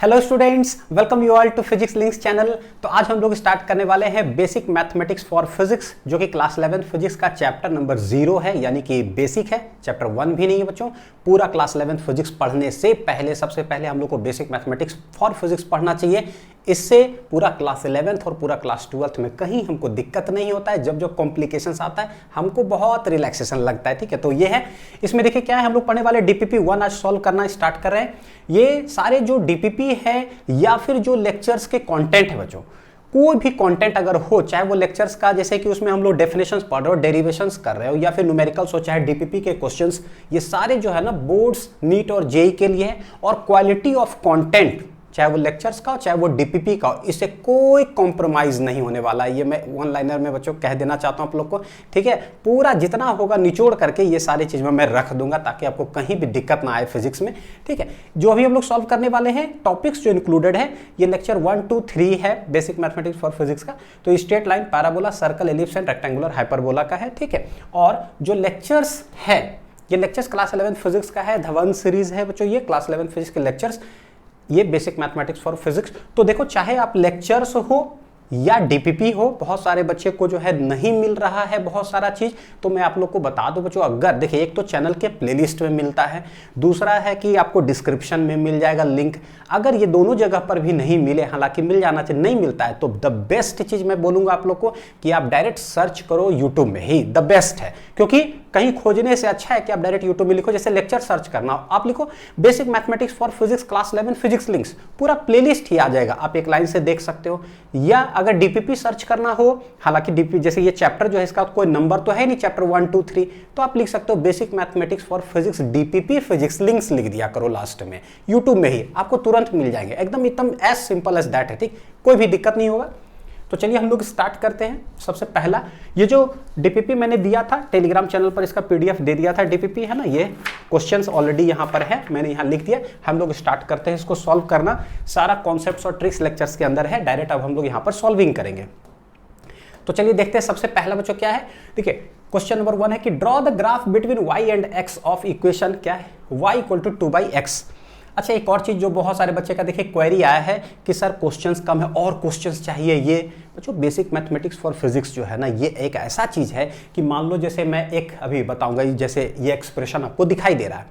Hello students, welcome you all to physics links channel. तो आज हम लोग स्टार्ट करने वाले हैं बेसिक मैथमेटिक्स फॉर फिजिक्स, जो कि क्लास 11 फिजिक्स का चैप्टर नंबर 0 है, यानी कि बेसिक है। चैप्टर 1 भी नहीं है बच्चों। पूरा क्लास 11 फिजिक्स पढ़ने से पहले सबसे पहले हम लोग को बेसिक मैथमेटिक्स फॉर फिजिक्स पढ़ना चाहिए। इससे पूरा क्लास 11th और पूरा क्लास 12th में कहीं हमको दिक्कत नहीं होता है। जब जो कॉम्प्लिकेशंस आता है हमको बहुत रिलैक्सेशन लगता है। ठीक है, तो ये है। इसमें देखिए क्या है, हम लोग पढ़ने वाले डीपीपी 1 आज सॉल्व करना स्टार्ट कर रहे हैं। ये सारे जो डीपीपी है या फिर जो लेक्चर्स के कंटेंट है बच्चों, कोई भी कंटेंट अगर हो, चाहे वो लेक्चर्स का जैसे कि उसमें हम लोग डेफिनेशंस पढ़ रहे हो, डेरिवेशंस कर रहे हो, या फिर न्यूमेरिकल्स हो, चाहे डीपीपी के क्वेश्चंस, ये सारे जो है ना बोर्ड्स, नीट और जेई के लिए है। और क्वालिटी ऑफ कंटेंट, चाहे वो लेक्चर्स का हो चाहे वो डीपीपी का हो, इससे कोई कॉम्प्रोमाइज नहीं होने वाला है। ये मैं वन लाइनर में बच्चों कह देना चाहता हूं आप लोग को। ठीक है, पूरा जितना होगा निचोड़ करके ये सारी चीज में मैं रख दूंगा ताकि आपको कहीं भी दिक्कत ना आए फिजिक्स में। ठीक है, जो अभी हम लोग सॉल्व करने वाले हैं टॉपिक्स जो इंक्लूडेड है, ये लेक्चर 1, 2, 3 है बेसिक मैथमेटिक्स फॉर फिजिक्स का। तो straight line, parabola, circle, ellipse and rectangular hyperbola का है। ठीक है, और जो लेक्चर्स है, ये लेक्चर्स क्लास 11 फिजिक्स का है, धवन सीरीज है बच्चों। ये क्लास 11 फिजिक्स के लेक्चर्स, ये बेसिक मैथमेटिक्स फॉर फिजिक्स। तो देखो, चाहे आप लेक्चर्स हो या डीपीपी हो, बहुत सारे बच्चे को जो है नहीं मिल रहा है बहुत सारा चीज। तो मैं आप लोग को बता दूं बच्चों, अगर देखिए, एक तो चैनल के प्लेलिस्ट में मिलता है, दूसरा है कि आपको डिस्क्रिप्शन में मिल जाएगा लिंक। अगर ये दोनों जगह पर भी नहीं मिले, हालांकि मिल जाना चाहिए, नहीं मिलता है, तो द बेस्ट चीज मैं बोलूंगा आप लोग को कि आप डायरेक्ट सर्च करो यूट्यूब में ही, द बेस्ट है। क्योंकि कहीं खोजने से अच्छा है कि आप डायरेक्ट यूट्यूब में लिखो, जैसे लेक्चर सर्च करना हो, आप लिखो basic mathematics for physics class 11 physics links, पूरा प्लेलिस्ट ही आ जाएगा, आप एक लाइन से देख सकते हो। या अगर डीपीपी सर्च करना हो, हालांकि डीपीपी जैसे ये चैप्टर जो है इसका कोई नंबर तो है नहीं, चैप्टर 1, 2, 3, तो आप लिख सकते हो basic mathematics for physics DPP physics links लिख दिया करो लास्ट में, यूट्यूब में ही आपको तुरंत मिल जाएंगे। एकदम एज सिंपल एज दैट है। ठीक, कोई भी दिक्कत नहीं होगा। तो चलिए हम लोग स्टार्ट करते हैं। सबसे पहला, ये जो डीपीपी मैंने दिया था टेलीग्राम चैनल पर, इसका पीडीएफ दे दिया था, डीपीपी है ना, ये क्वेश्चंस ऑलरेडी यहाँ पर है, मैंने यहाँ लिख दिया। हम लोग स्टार्ट करते हैं इसको सॉल्व करना। सारा कॉन्सेप्ट्स और ट्रिक्स लेक्चर्स के अंदर है, डायरेक्ट अब हम लोग यहाँ पर सॉल्विंग करेंगे। तो चलिए देखते हैं सबसे पहला बच्चों क्या है। देखिए, क्वेश्चन नंबर 1 है कि draw the graph between y and x of equation क्या है, y = 2/x। अच्छा, एक और चीज जो बहुत सारे बच्चे का देखिए क्वेरी आया है कि सर क्वेश्चंस कम है और क्वेश्चंस चाहिए। ये बच्चों बेसिक मैथमेटिक्स फॉर फिजिक्स जो है ना, ये एक ऐसा चीज है कि मान लो जैसे मैं एक अभी बताऊंगा, जैसे ये एक्सप्रेशन आपको दिखाई दे रहा है,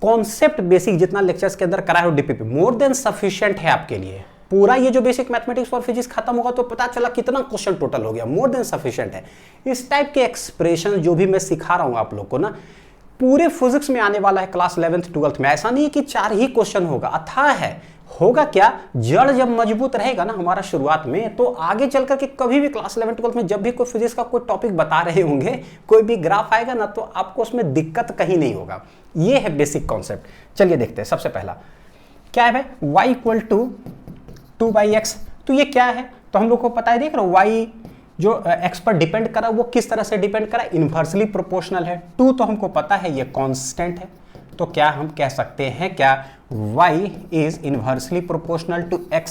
कॉन्सेप्ट बेसिक जितना लेक्चर्स के अंदर करा है डीपीपी मोर देन सफिशिएंट है आपके लिए। पूरा ये जो बेसिक मैथमेटिक्स फॉर फिजिक्स खत्म होगा तो पता चला कितना क्वेश्चन टोटल हो गया, मोर देन सफिशिएंट है। इस टाइप के एक्सप्रेशन जो भी मैं सिखा रहा हूं आप लोग को ना, पूरे फिजिक्स में आने वाला है क्लास 11th 12th में। ऐसा नहीं है कि 4 ही क्वेश्चन होगा, अथाह है। होगा क्या, जड़ जब मजबूत रहेगा ना हमारा शुरुआत में, तो आगे चल करके कभी भी क्लास 11 12th में जब भी कोई फिजिक्स का कोई टॉपिक बता रहे होंगे, कोई भी ग्राफ आएगा ना, तो आपको उसमें दिक्कत कहीं नहीं होगा। ये है बेसिक कॉन्सेप्ट। चलिए देखते हैं। सबसे पहला क्या है भाई, y = 2/x। तो ये क्या है, तो हम लोग को पता है, देख रहे हो y जो x पर डिपेंड करा, वो किस तरह से डिपेंड करा, इनवर्सली प्रोपोर्शनल है। 2 तो हमको पता है ये कांस्टेंट है, तो क्या हम कह सकते हैं क्या, y is inversely proportional to x,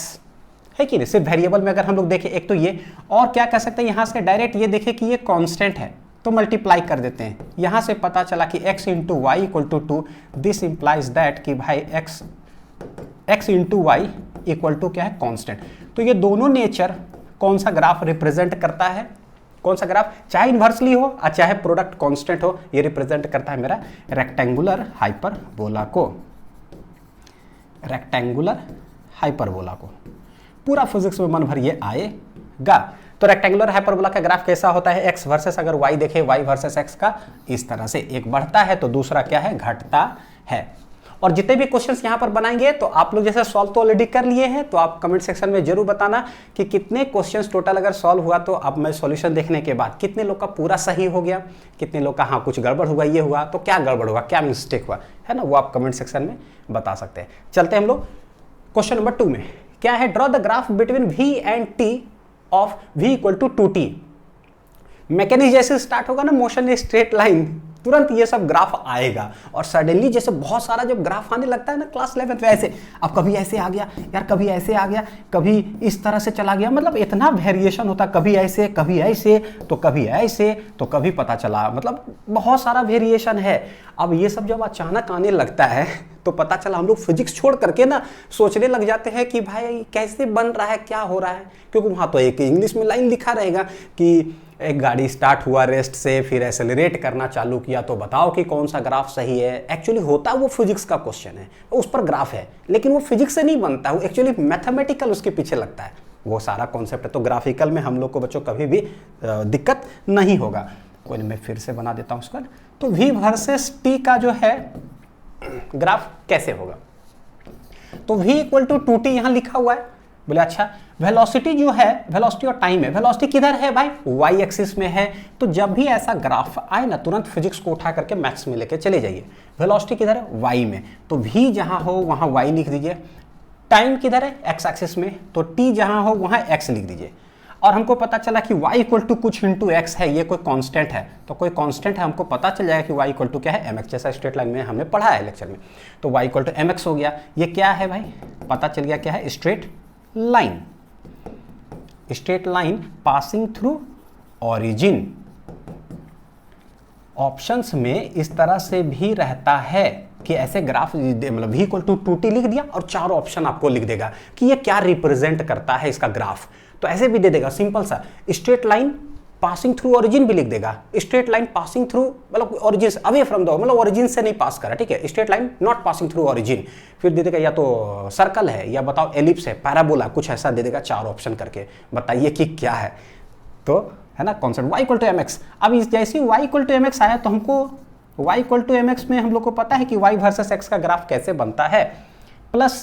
है कि नहीं। सिर्फ वेरिएबल में अगर हम लोग देखें एक तो ये, और क्या कह सकते हैं यहां से डायरेक्ट ये देखें कि ये कांस्टेंट है, तो मल्टीप्लाई कर देते हैं। यहां से पता चला कि x × y = 2, this implies that कि भाई x × y = क्या है, कांस्टेंट। तो ये दोनों नेचर कौन सा ग्राफ रिप्रेजेंट करता है, कौन सा ग्राफ, चाहे इन्वर्सली हो और चाहे प्रोडक्ट कांस्टेंट हो, ये रिप्रेजेंट करता है मेरा रेक्टेंगुलर हाइपरबोला को, रेक्टेंगुलर हाइपरबोला को। पूरा फिजिक्स में मन भर ये आएगा। तो रेक्टेंगुलर हाइपरबोला का ग्राफ कैसा होता है, x वर्सेस अगर y देखे, y वर्सेस x का, इस तरह से एक बढ़ता है तो दूसरा क्या है, घटता है। और जितने भी क्वेश्चंस यहां पर बनाएंगे, तो आप लोग जैसे सॉल्व तो ऑलरेडी कर लिए हैं, तो आप कमेंट सेक्शन में जरूर बताना कि कितने क्वेश्चंस टोटल अगर सॉल्व हुआ, तो अब मैं सॉल्यूशन देखने के बाद कितने लोग का पूरा सही हो गया, कितने लोग का हाँ कुछ गड़बड़ हुआ, ये हुआ, तो क्या गड़बड़ हुआ, क्या मिस्टेक हुआ, है ना, वो आप कमेंट सेक्शन में बता सकते हैं। चलते हैं हम लोग क्वेश्चन नंबर 2 में। क्या है, draw the graph between v and t of v = 2t। Mechanics जैसे स्टार्ट होगा ना, मोशन स्ट्रेट लाइन, तुरंत ये सब ग्राफ आएगा। और सडनली जैसे बहुत सारा जब ग्राफ आने लगता है ना क्लास 11 में, ऐसे अब कभी ऐसे आ गया यार, कभी ऐसे आ गया, कभी इस तरह से चला गया, मतलब इतना वेरिएशन होता, कभी ऐसे कभी ऐसे, तो कभी ऐसे, तो कभी पता चला, मतलब बहुत सारा वेरिएशन है। अब ये सब जब अचानक आने लगता है तो पता चला हम लोग फिजिक्स छोड़ करके ना सोचने लग जाते हैं कि भाई कैसे बन रहा है, क्या हो रहा है, क्योंकि वहाँ तो एक इंग्लिश में लाइन लिखा रहेगा कि एक गाड़ी स्टार्ट हुआ रेस्ट से, फिर एक्सेलरेट करना चालू किया, तो बताओ कि कौन सा ग्राफ सही है। एक्चुअली होता वो फिजिक्स का क्वेश्चन है, उस पर ग्राफ है, लेकिन वो फिजिक्स से नहीं बनता, वो एक्चुअली मैथमेटिकल उसके पीछे लगता है, वो सारा कॉन्सेप्ट है। तो ग्राफिकल में हम लोग को बच्चों कभी भी दिक्कत नहीं होगा। कोई नहीं, मैं फिर से बना देता हूँ उसका। तो v वर्सेस t का जो है ग्राफ कैसे होगा, तो v इक्वल टू 2t यहाँ लिखा हुआ है। बोले अच्छा वेलोसिटी जो है, वेलोसिटी और टाइम है, वेलोसिटी किधर है भाई, y एक्सिस में है। तो जब भी ऐसा ग्राफ आए ना, तुरंत फिजिक्स को उठा करके मैथ्स में लेके चले जाइए। वेलोसिटी किधर है, y में, तो v जहां हो वहां y लिख दीजिए। टाइम किधर है, x एक्सिस में, तो t जहां हो वहां x लिख दीजिए। और हमको पता चला कि y इक्वल टू कुछ इंटू एक्स है, ये कोई कांस्टेंट है, तो कोई कांस्टेंट है, हमको पता चल जाएगा कि y इक्वल टू क्या है, mx, जैसा स्ट्रेट लाइन में हमने पढ़ा है लेक्चर में। तो y इक्वल टू mx हो गया। ये क्या है भाई, पता चल गया क्या है, straight line, straight line passing through origin. Options में इस तरह से भी रहता है कि ऐसे ग्राफ, मतलब v इक्वल टू 2t लिख दिया और चारों ऑप्शन आपको लिख देगा कि ये क्या रिप्रेजेंट करता है इसका ग्राफ। तो ऐसे भी दे देगा सिंपल सा, straight line passing through origin भी लिख देगा। स्ट्रेट लाइन पासिंग थ्रू मतलब ओरिजिन अवे फ्रॉम द, मतलब ओरिजिन से नहीं पास करा, ठीक है। Straight line not passing through origin, फिर दे देगा या तो सर्कल है, या बताओ एलिप्स है, पैराबोला, कुछ ऐसा दे देगा, चार ऑप्शन करके बताइए कि क्या है। तो है ना concept y equal to m x. अब इस जैसे y equal to m x आया तो हमको y equal to m x में हम लोग को पता है कि y वर्सेस x का ग्राफ कैसे बनता है। प्लस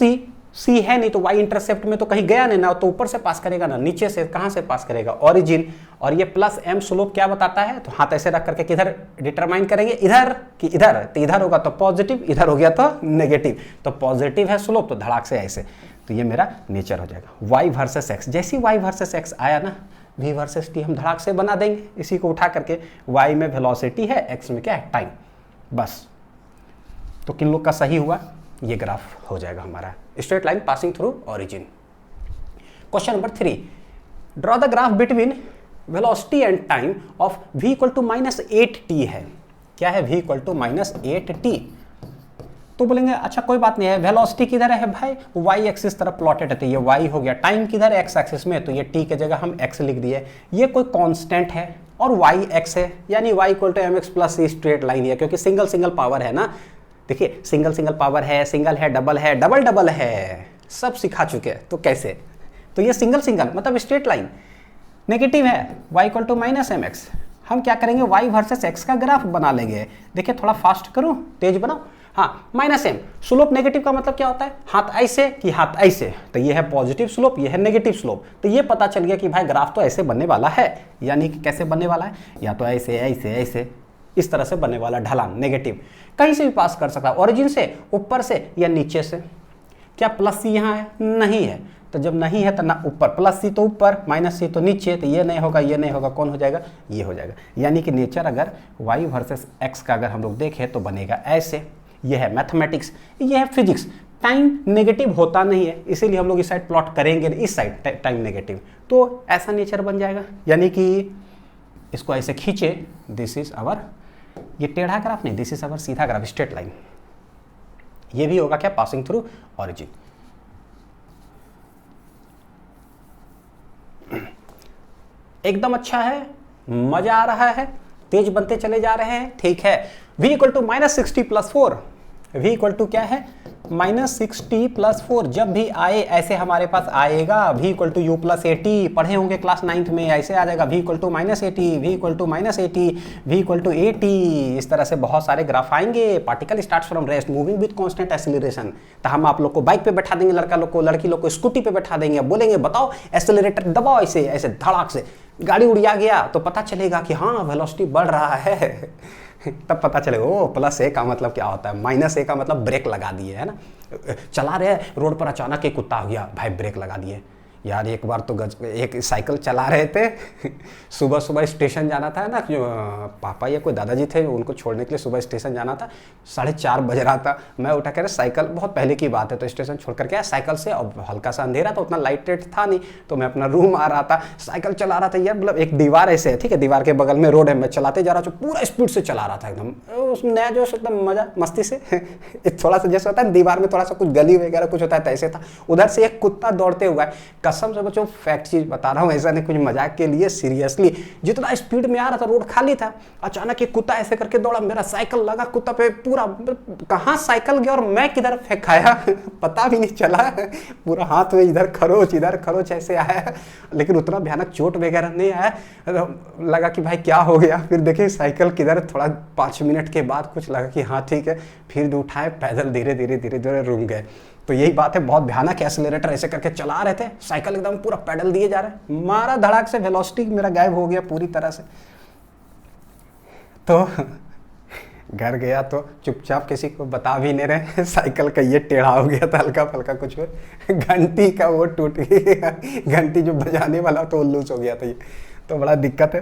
c है नहीं तो y इंटरसेप्ट में तो कहीं गया नहीं ना, तो ऊपर से पास करेगा ना, नीचे से कहाँ से पास करेगा, ओरिजिन। और ये प्लस m स्लोप क्या बताता है, तो हाथ ऐसे रख करके किधर डिटरमाइन करेंगे, इधर कि इधर, तो इधर होगा तो पॉजिटिव, इधर हो गया तो नेगेटिव, तो पॉजिटिव है स्लोप तो धड़ाक से ऐसे, तो ये मेरा नेचर हो जाएगा। y वर्सेस x, जैसे y वर्सेस x आया ना, v वर्सेस t हम धड़ाक से बना देंगे, इसी को उठा करके। y में वेलोसिटी है, x में क्या है, टाइम, बस। तो किन लोग का सही हुआ, ये ग्राफ हो जाएगा हमारा, straight line passing through origin. Question number 3, draw the graph between velocity and time of v equal to -8t है। क्या है, v इक्वल टू -8t। तो बोलेंगे अच्छा कोई बात नहीं है, वेलोसिटी किधर है भाई, y एक्सिस तरफ प्लॉटेड है, तो ये y हो गया। टाइम किधर है, x एक्सिस में, तो ये t के जगह हम x लिख दिए। ये कोई कांस्टेंट है और y x है, यानी y equal to mx plus straight line है, क्योंकि सिंगल सिंगल पावर है ना। देखिए सिंगल सिंगल पावर है, सिंगल है, डबल है, डबल डबल है, सब सिखा चुके हैं। तो कैसे, तो ये सिंगल सिंगल मतलब स्ट्रेट लाइन। नेगेटिव है, y इक्वल टू -mx। हम क्या करेंगे, y वर्सेस x का ग्राफ बना लेंगे। देखिए थोड़ा फास्ट करूं, तेज बनाओ। हाँ, -m, स्लोप नेगेटिव का मतलब क्या होता है, हाथ ऐसे कि हाथ ऐसे, तो ये है पॉजिटिव स्लोप, ये है नेगेटिव स्लोप। तो ये पता चल गया कि भाई ग्राफ तो ऐसे बनने वाला है, यानी कि कैसे बनने वाला है, या तो ऐसे ऐसे ऐसे इस तरह से बनने वाला ढलान नेगेटिव। कहीं से भी पास कर सकता है, ओरिजिन से, ऊपर से या नीचे से। क्या प्लस सी यहाँ है, नहीं है, तो जब नहीं है तो ना ऊपर, प्लस सी तो ऊपर, माइनस सी तो नीचे, तो ये नहीं होगा, ये नहीं होगा, कौन हो जाएगा, ये हो जाएगा। यानी कि नेचर अगर y वर्सेस x का अगर हम लोग देखें तो बनेगा ऐसे। ये है मैथमेटिक्स, ये है फिजिक्स। टाइम नेगेटिव होता नहीं है, इसीलिए हम लोग इस साइड प्लॉट करेंगे, इस साइड टाइम नेगेटिव, तो ऐसा नेचर बन जाएगा। यानी कि इसको ऐसे खींचे, दिस इज आवर, ये टेढ़ा ग्राफ नहीं, दिस इज आवर सीधा ग्राफ, स्ट्रेट लाइन। ये भी होगा क्या, पासिंग थ्रू ऑरिजिन। एकदम अच्छा है, मजा आ रहा है, तेज बनते चले जा रहे हैं, ठीक है। v equal to -60 + 4, v equal to क्या है, -60 + 4। जब भी आए ऐसे हमारे पास आएगा, v इक्वल टू u + 80, पढ़े होंगे क्लास 9th में, ऐसे आ जाएगा v equal to -80, v equal to -80, v equal to 80। इस तरह से बहुत सारे ग्राफ आएंगे। Particle starts from rest moving with constant acceleration. तो हम आप लोग को बाइक पे बैठा देंगे, लड़का लोग को, लड़की लोग को स्कूटी पे बैठा देंगे, बोलेंगे बताओ एक्सेलरेटर दबाओ, ऐसे ऐसे धड़ाक से गाड़ी उड़िया गया, तो पता चलेगा कि हाँ वेलोसिटी बढ़ रहा है। तब पता चलेगा ओ +a का मतलब क्या होता है, -a का मतलब ब्रेक लगा दिए, है ना। चला रहे रोड पर, अचानक एक कुत्ता आ गया, भाई ब्रेक लगा दिए। यार एक बार तो एक साइकिल चला रहे थे सुबह सुबह स्टेशन जाना था ना, जो पापा या कोई दादाजी थे उनको छोड़ने के लिए सुबह स्टेशन जाना था, 4:30 बज रहा था। मैं उठा कर साइकिल, बहुत पहले की बात है, तो स्टेशन छोड़ करके आया साइकिल से, और हल्का सा अंधेरा था, उतना लाइट रेट था नहीं, तो मैं अपना रूम आ रहा था, साइकिल चला रहा था यार, मतलब एक दीवार ऐसे है, ठीक है, दीवार के बगल में रोड है, मैं चलाते जा रहा था, पूरा स्पीड से चला रहा था एकदम, उसमें नया जो एकदम मजा मस्ती से थोड़ा सा जैसे होता है दीवार में थोड़ा सा कुछ गली वगैरह कुछ होता है, ऐसे था। उधर से एक कुत्ता दौड़ते हुआ है, कसम से बच्चों फैक्ट चीज बता रहा हूँ, ऐसा नहीं कुछ मजाक के लिए, सीरियसली जितना स्पीड में आ रहा था, रोड खाली था, अचानक एक कुत्ता ऐसे करके दौड़ा, मेरा साइकिल लगा कुत्ता पे, पूरा कहाँ साइकिल गया और मैं किधर फेंकाया पता भी नहीं चला, पूरा हाथ में इधर खरोच ऐसे आया, लेकिन उतना भयानक चोट वगैरह नहीं आया। लगा कि भाई क्या हो गया, फिर देखे साइकिल किधर, थोड़ा 5 मिनट के बाद कुछ लगा कि हाँ ठीक है, फिर उठाए पैदल धीरे धीरे रूम गए। तो यही बात है, बहुत भयानक एक्सेलरेटर ऐसे करके चला रहे थे, साइकिल एकदम पूरा पैडल दिए जा रहे, मारा धड़ाक से, वेलोसिटी मेरा गायब हो गया पूरी तरह से। तो घर गया तो चुपचाप किसी को बता भी नहीं रहे, साइकिल का ये टेढ़ा हो गया था हल्का फल्का कुछ, घंटी का वो टूट गया, घंटी जो बजाने वाला तो वो लूज हो गया था, ये तो बड़ा दिक्कत है।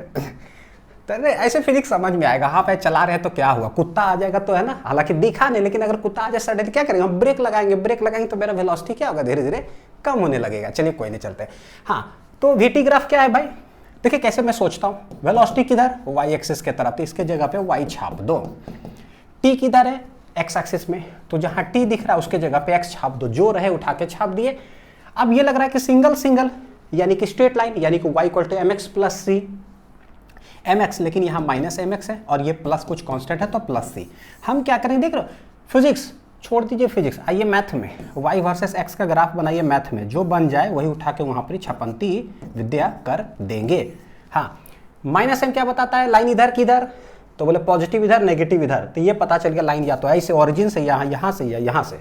तो ऐसे फिजिक्स समझ में आएगा, हाँ भाई चला रहे तो क्या हुआ, कुत्ता आ जाएगा तो है ना, हालांकि दिखा नहीं, लेकिन अगर कुत्ता आ जाए सडन क्या करेंगे हम, ब्रेक लगाएंगे तो मेरा वेलोसिटी क्या होगा, धीरे धीरे कम होने लगेगा। चलिए कोई नहीं, चलते। हाँ, तो वीटी ग्राफ क्या है भाई, देखिए कैसे मैं सोचता हूँ, वेलोसिटी किधर, वाई एक्सिस के तरफ, तो इसके जगह पे वाई छाप दो, टी किधर है, एक्स एक्सिस में, तो जहां टी दिख रहा है उसके जगह पे एक्स छाप दो, जो रहे उठा के छाप दिए। अब ये लग रहा है कि सिंगल यानी कि स्ट्रेट लाइन, यानी कि y = mx + c, mx, लेकिन यहाँ -mx है और ये प्लस कुछ कांस्टेंट है तो +c। हम क्या करेंगे, देख रहे हो, फिजिक्स छोड़ दीजिए, फिजिक्स आइए मैथ में, y वर्सेस x का ग्राफ बनाइए मैथ में, जो बन जाए वही उठा के वहां पर छपंती विद्या कर देंगे। हाँ, -m क्या बताता है, लाइन इधर किधर, तो बोले पॉजिटिव इधर नेगेटिव इधर, तो ये पता चल गया लाइन या तो ऐसे ओरिजिन से यहाँ से या यहाँ से।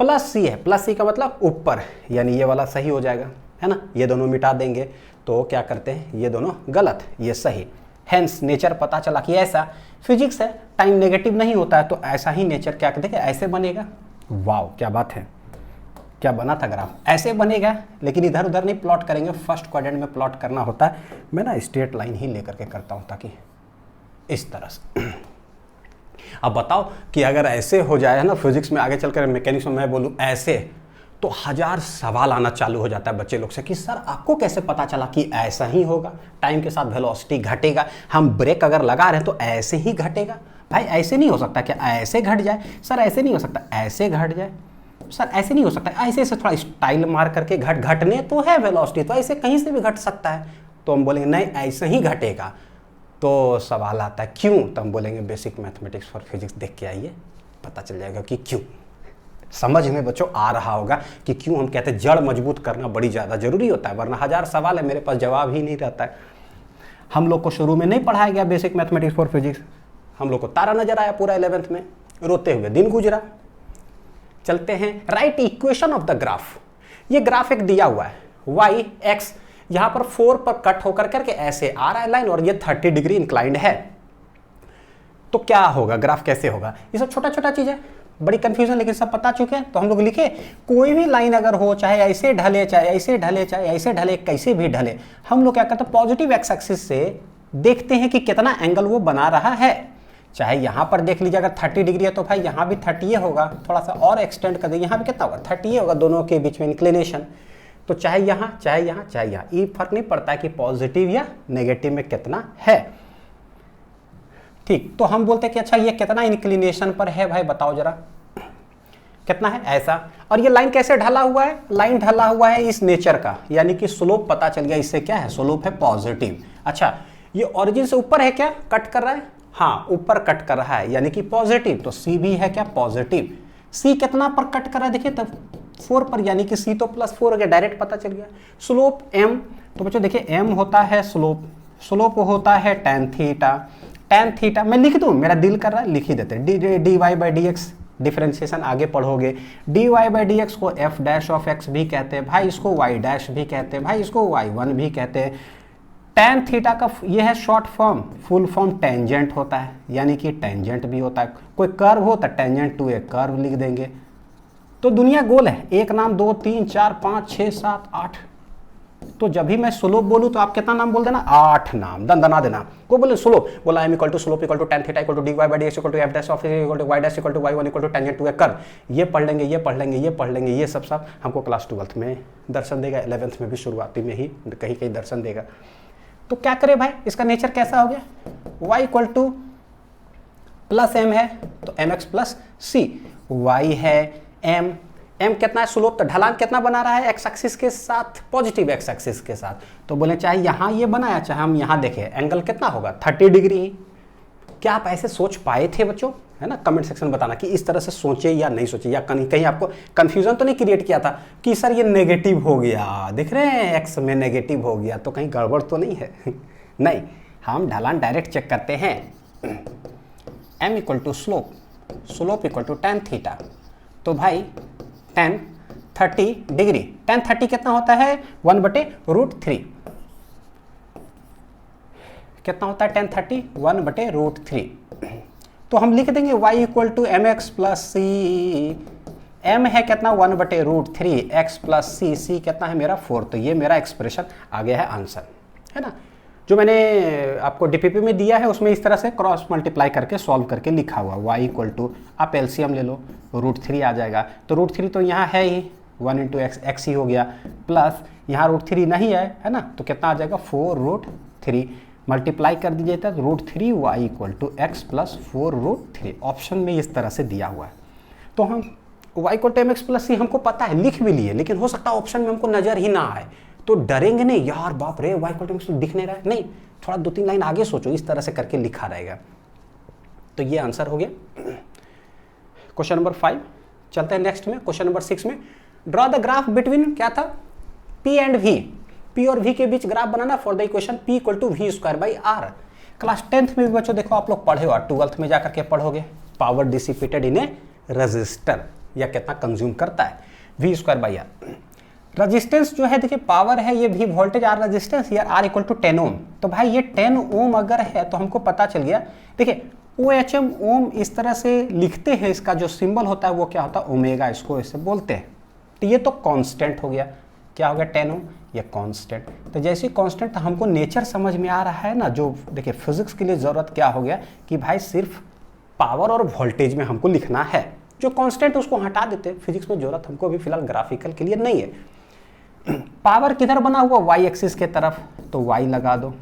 +c है, +c का मतलब ऊपर, यानी ये वाला सही हो जाएगा, है ना, ये दोनों मिटा देंगे तो क्या करते हैं, ये दोनों गलत, ये सही। हेंस नेचर पता चला कि ऐसा, फिजिक्स है, टाइम नेगेटिव नहीं होता है, तो ऐसा ही नेचर क्या देखे ऐसे बनेगा। वाव क्या बात है, क्या बना था ग्राफ, ऐसे बनेगा, लेकिन इधर उधर नहीं प्लॉट करेंगे, फर्स्ट क्वाड्रेंट में प्लॉट करना होता है। मैं ना स्ट्रेट लाइन ही लेकर के करता हूँ, ताकि इस तरह से। अब बताओ कि अगर ऐसे हो जाए ना फिजिक्स में, आगे चलकर मैकेनिक्स में मैं बोलूँ ऐसे, तो 1000 सवाल आना चालू हो जाता है बच्चे लोग से कि सर आपको कैसे पता चला कि ऐसा ही होगा, टाइम के साथ वेलोसिटी घटेगा, हम ब्रेक अगर लगा रहे हैं तो ऐसे ही घटेगा। भाई ऐसे नहीं हो सकता कि ऐसे घट जाए, सर ऐसे नहीं हो सकता, ऐसे घट जाए, सर ऐसे नहीं हो सकता, ऐसे से थोड़ा स्टाइल मार करके घटने तो है वेलोसिटी, तो ऐसे कहीं से भी घट सकता है, तो हम बोलेंगे नहीं ऐसे ही घटेगा। तो सवाल आता है क्यों, तो हम बोलेंगे बेसिक मैथमेटिक्स फॉर फिजिक्स देख के आइए, पता चल जाएगा कि क्यों। समझ में बच्चों आ रहा होगा कि क्यों हम कहते हैं जड़ मजबूत करना बड़ी ज़्यादा जरूरी होता है, वरना 1000 सवाल है मेरे पास जवाब ही नहीं रहता है। हम लोग को शुरू में नहीं पढ़ाया गया बेसिक मैथमेटिक्स फॉर फिजिक्स, हम लोग को तारा नजर आया पूरा 11th में, रोते हुए दिन गुजरा। चलते हैं, right equation of the graph. ये ग्राफ एक दिया हुआ है, y x, यहां पर 4 पर कट होकर करके ऐसे आ रहा है लाइन, और ये 30 डिग्री इंक्लाइंड है। तो क्या होगा, ग्राफ कैसे होगा, ये सब छोटा छोटा चीज है, बड़ी कंफ्यूजन, लेकिन सब पता चुके हैं। तो हम लोग लिखे, कोई भी लाइन अगर हो, चाहे ऐसे ढले चाहे ऐसे ढले चाहे ऐसे ढले, कैसे भी ढले, हम लोग क्या करते हैं पॉजिटिव एक्स एक्सिस से देखते हैं कि कितना एंगल वो बना रहा है। चाहे यहाँ पर देख लीजिए, अगर 30 डिग्री है तो भाई यहाँ भी 30 होगा, थोड़ा सा और एक्सटेंड कर दे, यहाँ भी कितना होगा 30 होगा, दोनों के बीच में इंक्लिनेशन। तो चाहे यहाँ चाहे यहाँ चाहे यहाँ, ये फर्क नहीं पड़ता है कि पॉजिटिव या नेगेटिव में कितना है। ठीक, तो हम बोलते हैं कि अच्छा ये कितना इंक्लिनेशन पर है, भाई बताओ जरा कितना है, ऐसा। और ये लाइन कैसे ढला हुआ है, लाइन ढला हुआ है इस नेचर का, यानी कि स्लोप पता चल गया, इससे क्या है, स्लोप है पॉजिटिव। अच्छा, ये ओरिजिन से ऊपर है क्या, कट कर रहा है, हाँ ऊपर कट कर रहा है, यानी कि पॉजिटिव, तो सी भी है क्या पॉजिटिव। सी कितना पर कट कर रहा है, देखिए तब 4 पर, यानी कि सी तो +4 हो गया, डायरेक्ट पता चल गया। स्लोप एम, तो बच्चों देखिए एम होता है स्लोप, स्लोप होता है tan थीटा, tan थीटा मैं लिख दूं, मेरा दिल कर रहा है लिख ही देते, dy/dx, डिफरेंशिएशन आगे पढ़ोगे, dy/dx को f' भी कहते हैं भाई, इसको y' भी कहते हैं भाई, इसको y1 भी कहते हैं। tan थीटा का ये है short form, full form tangent होता है, यानी कि टेंजेंट भी होता है, कोई कर्व हो तो टेंजेंट टू ए कर्व लिख देंगे। तो दुनिया गोल है, एक नाम 2 3 4 5 6 7 8 तो जब भी मैं स्लोप बोलूँ तो आप कितना नाम बोल देना, 8 नाम दंदना देना। को बोले स्लोप, बोला m equal to slope equal to tan theta equal to dy by dx equal to f dash of equal to y dash equal to y1 equal to tangent to a curve. ये पढ़ लेंगे, ये पढ़ लेंगे, ये पढ़ लेंगे, ये सब हमको क्लास 12th में दर्शन देगा, 11th में भी शुरुआती में ही कहीं कहीं दर्शन देगा। तो क्या करें भाई, इसका नेचर कैसा हो गया, y equal two plus m है तो mx प्लस c, y है m कितना है स्लोप, तो ढलान कितना बना रहा है एक्स एक्सिस के साथ, पॉजिटिव एक्स एक्सिस के साथ। तो बोले चाहे यहाँ ये बनाया चाहे हम यहाँ देखें, एंगल कितना होगा 30 डिग्री ही। क्या आप ऐसे सोच पाए थे बच्चों, है ना, कमेंट सेक्शन बताना कि इस तरह से सोचे या नहीं सोचे, या कहीं कहीं आपको कंफ्यूजन तो नहीं क्रिएट किया था कि सर ये नेगेटिव हो गया, दिख रहे हैं एक्स में नेगेटिव हो गया तो कहीं गड़बड़ तो नहीं है। नहीं, हम ढलान डायरेक्ट चेक करते हैं। m equal to slope equal to tan theta, तो भाई tan 30 डिग्री, tan 30 कितना होता है 1/√3, कितना होता है tan 30 1/√3। तो हम लिख देंगे y equal to mx plus c, m है कितना 1/√3, x प्लस सी कितना है मेरा 4। तो ये मेरा एक्सप्रेशन आ गया है आंसर, है ना, जो मैंने आपको डीपीपी में दिया है उसमें इस तरह से क्रॉस मल्टीप्लाई करके सॉल्व करके लिखा हुआ y इक्वल टू, आप एलसीएम ले लो, √3 आ जाएगा। तो √3 तो यहाँ है ही, 1 इंटू एक्स ही हो गया, प्लस यहाँ √3 नहीं है ना, तो कितना आ जाएगा 4√3, मल्टीप्लाई कर दीजिए तो √3y equal to x plus 4√3। Option में इस तरह से दिया हुआ है। तो हम y equal to mx plus C हमको पता है, लिख भी लिए, लेकिन हो सकता है ऑप्शन में हमको नजर ही ना आए, तो डरेंगे नहीं यार, बाप रे y इक्वल टू mx दिख नहीं रहा है, नहीं, थोड़ा 2-3 लाइन आगे सोचो, इस तरह से करके लिखा रहेगा। तो ये आंसर हो गया क्वेश्चन नंबर 5। चलते हैं नेक्स्ट में, क्वेश्चन नंबर 6 में, ड्रॉ द ग्राफ बिटवीन, क्या था, p एंड v, p और v के बीच ग्राफ बनाना for the equation p equal to v square by r। Class 10th में भी बच्चों देखो आप लोग पढ़े हो, 12th में जाकर के पढ़ोगे, पावर डिसिपेटेड इन ए रजिस्टर, या कितना कंज्यूम करता है v square by r। Resistance जो है देखिए पावर है, ये भी वोल्टेज, आर रजिस्टेंस, यार आर इक्वल टू 10 ओम। तो भाई ये 10 ओम अगर है तो हमको पता चल गया, देखिए OHM ओम इस तरह से लिखते हैं, इसका जो सिंबल होता है वो क्या होता है ओमेगा, इसको ऐसे बोलते हैं। तो ये तो कांस्टेंट हो गया, क्या हो गया 10 ओम, ये कांस्टेंट। तो जैसे कांस्टेंट तो हमको नेचर समझ में आ रहा है ना, जो देखिए फिजिक्स के लिए ज़रूरत क्या हो गया कि भाई सिर्फ पावर और वोल्टेज में हमको लिखना है, जो कांस्टेंट उसको हटा देते हैं, फिजिक्स में जरूरत हमको अभी फिलहाल ग्राफिकल के लिए नहीं है। पावर किधर बना हुआ, वाई एक्सिस के तरफ, तो वाई लगा दो।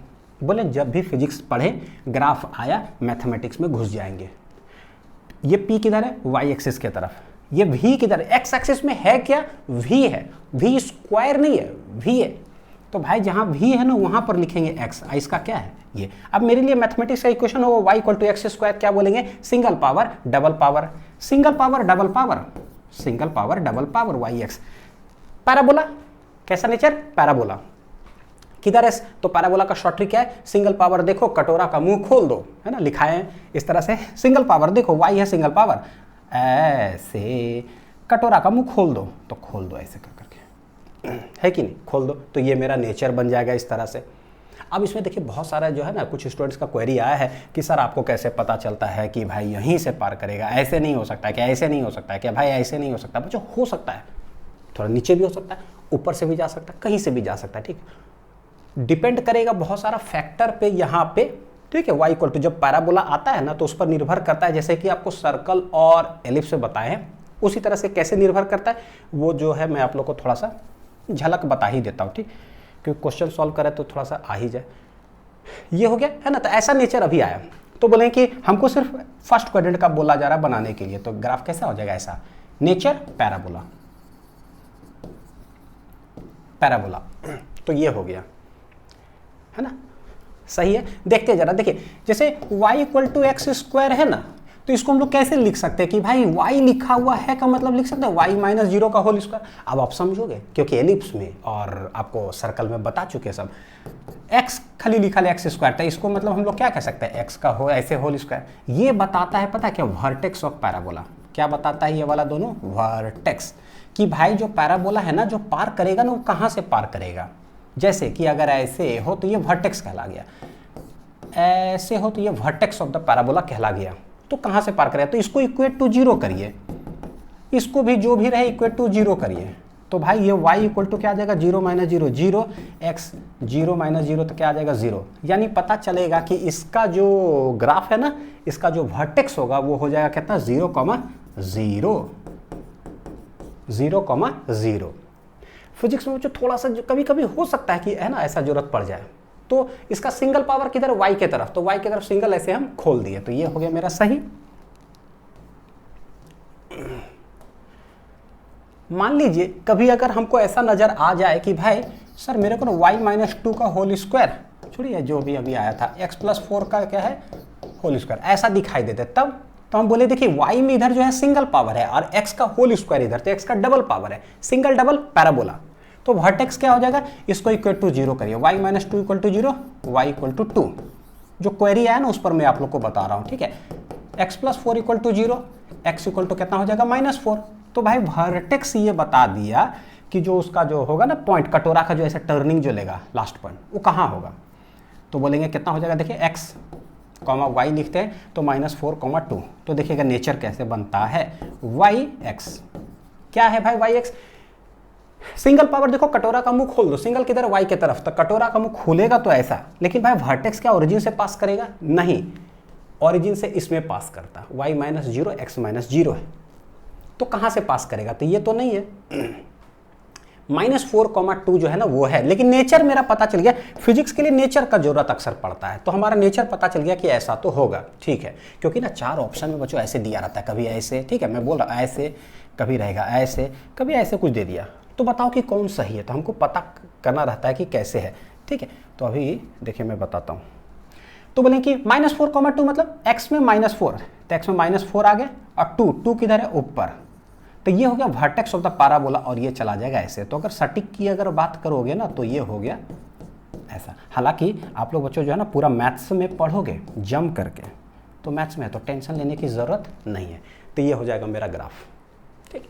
बोले जब भी फिजिक्स पढ़े ग्राफ आया मैथमेटिक्स में घुस जाएंगे। ये पी किधर है, वाई एक्सिस के तरफ, ये वी किधर है, एक्स एक्सिस में है क्या, वी है, वी स्क्वायर नहीं है, वी है। तो भाई जहां वी है ना वहां पर लिखेंगे एक्स, इसका क्या है ये। अब मेरे लिए मैथमेटिक्स का इक्वेशन होगा y equal to x square, क्या बोलेंगे, single power double power, single power double power, single power double power y x. Parabola कैसा नेचर, पैराबोला किधर है, तो पैराबोला का शॉर्ट ट्रिक क्या है, सिंगल पावर देखो कटोरा का मुंह खोल दो, है ना, लिखा है इस तरह से, सिंगल पावर देखो वाई है सिंगल पावर, ऐसे कटोरा का मुंह खोल दो, तो खोल दो ऐसे कर करके, है कि नहीं, खोल दो। तो ये मेरा नेचर बन जाएगा इस तरह से। अब इसमें देखिए बहुत सारा जो है ना, कुछ स्टूडेंट्स का क्वेरी आया है कि सर आपको कैसे पता चलता है कि भाई यहीं से पार करेगा, ऐसे नहीं हो सकता है क्या, ऐसे नहीं हो सकता है क्या, भाई ऐसे नहीं हो सकता। बच्चों हो सकता है, थोड़ा नीचे भी हो सकता है, ऊपर से भी जा सकता है, कहीं से भी जा सकता है, ठीक, डिपेंड करेगा बहुत सारा फैक्टर पे यहाँ पे, ठीक है। वाई इक्वल टू जब पैराबोला आता है ना तो उस पर निर्भर करता है, जैसे कि आपको सर्कल और एलिप्स से बताए हैं उसी तरह से कैसे निर्भर करता है वो जो है मैं आप लोग को थोड़ा सा झलक बता ही देता हूँ, ठीक, क्योंकि क्वेश्चन सॉल्व करें तो थोड़ा सा आ ही जाए। ये हो गया है ना, तो ऐसा नेचर अभी आया, तो बोले कि हमको सिर्फ फर्स्ट क्वाड्रेंट का बोला जा रहा है बनाने के लिए, तो ग्राफ कैसा हो जाएगा, ऐसा नेचर पैराबोला, पैराबोला। तो ये हो गया, है ना, सही है। देखते जरा, देखिए जैसे y equal to x square है ना, तो इसको हम लोग कैसे लिख सकते हैं कि भाई y लिखा हुआ है का मतलब लिख सकते हैं y माइनस 0 का होल स्क्वायर। अब आप समझोगे क्योंकि एलिप्स में और आपको सर्कल में बता चुके सब, x खाली लिखा है एक्स स्क्वायर, तो इसको मतलब हम लोग क्या कह सकते हैं, x का हो ऐसे होल स्क्वायर। ये बताता है पता क्या, वर्टेक्स ऑफ पैराबोला। क्या बताता है ये वाला दोनों, वर्टेक्स, कि भाई जो पैराबोला है ना जो पार करेगा ना वो कहाँ से पार करेगा। जैसे कि अगर ऐसे हो तो ये वर्टेक्स कहला गया, ऐसे हो तो ये वर्टेक्स ऑफ द पैराबोला कहला गया। तो कहाँ से पार करेगा, तो इसको इक्वेट टू 0 करिए, इसको भी जो भी रहे इक्वेट टू 0 करिए, तो भाई ये y इक्वल टू क्या आ जाएगा 0 माइनस 0 0, x 0 माइनस 0 तो क्या आ जाएगा 0। यानी पता चलेगा कि इसका जो ग्राफ है ना, इसका जो वर्टेक्स होगा वो हो जाएगा कितना 0, 0, 0। फिजिक्स में जो थोड़ा सा कभी कभी हो सकता है कि है ना ऐसा जरूरत पड़ जाए, तो इसका सिंगल पावर किधर y के तरफ, तो y के तरफ सिंगल ऐसे हम खोल दिए, तो ये हो गया मेरा सही। मान लीजिए कभी अगर हमको ऐसा नजर आ जाए कि भाई सर मेरे को ना y माइनस 2 का होल स्क्वायर, छोड़िए जो भी अभी आया था x प्लस 4 का क्या है होल स्क्वायर, ऐसा दिखाई देते, तब तो हम बोले देखिए y में इधर जो है सिंगल पावर है और x का होल स्क्वायर इधर, तो x का डबल पावर है, सिंगल डबल पैराबोला, तो वर्टेक्स क्या हो जाएगा, इसको इक्वल टू 0 करिए, y minus 2 equal to 0, y equal to 2। जो क्वेरी आया ना उस पर मैं आप लोग को बता रहा हूँ, ठीक है। x plus 4 equal to 0, x equal to कितना हो जाएगा -4। तो भाई वर्टेक्स ये बता दिया कि जो उसका जो होगा ना पॉइंट, कटोरा का जो ऐसा टर्निंग जो लेगा लास्ट पॉइंट, वो कहाँ होगा, तो बोलेंगे कितना हो जाएगा, देखिए x कॉमा y लिखते हैं तो -4, 2। तो देखिएगा नेचर कैसे बनता है, yx क्या है भाई, yx सिंगल पावर, देखो कटोरा का मुंह खोल दो, सिंगल किधर y के तरफ, तो कटोरा का मुंह खुलेगा तो ऐसा, लेकिन भाई वर्टेक्स क्या ओरिजिन से पास करेगा, नहीं, ओरिजिन से इसमें पास करता, y माइनस 0 x माइनस 0 है, तो कहां से पास करेगा, तो ये तो नहीं है, -4, 2 जो है ना वो है, लेकिन नेचर मेरा पता चल गया, फिजिक्स के लिए नेचर का जरूरत अक्सर पड़ता है, तो हमारा नेचर पता चल गया कि ऐसा तो होगा, ठीक है, क्योंकि ना 4 ऑप्शन में बच्चों ऐसे दिया रहता है, कभी ऐसे, ठीक है, मैं बोल रहा ऐसे, कभी रहेगा ऐसे, कभी ऐसे कुछ दे दिया, तो बताओ कि कौन सही है, तो हमको पता करना रहता है कि कैसे है, ठीक है। तो अभी देखिए मैं बताता हूँ, तो बोले कि -4, 2 मतलब x में -4, तो x में -4 आ गया और 2 किधर है ऊपर, तो ये हो गया वर्टेक्स ऑफ द पैराबोला, और ये चला जाएगा ऐसे। तो अगर सटीक की अगर बात करोगे ना तो ये हो गया ऐसा। हालांकि आप लोग बच्चों जो है ना पूरा मैथ्स में पढ़ोगे जम करके, तो मैथ्स में तो टेंशन लेने की ज़रूरत नहीं है, तो ये हो जाएगा मेरा ग्राफ, ठीक।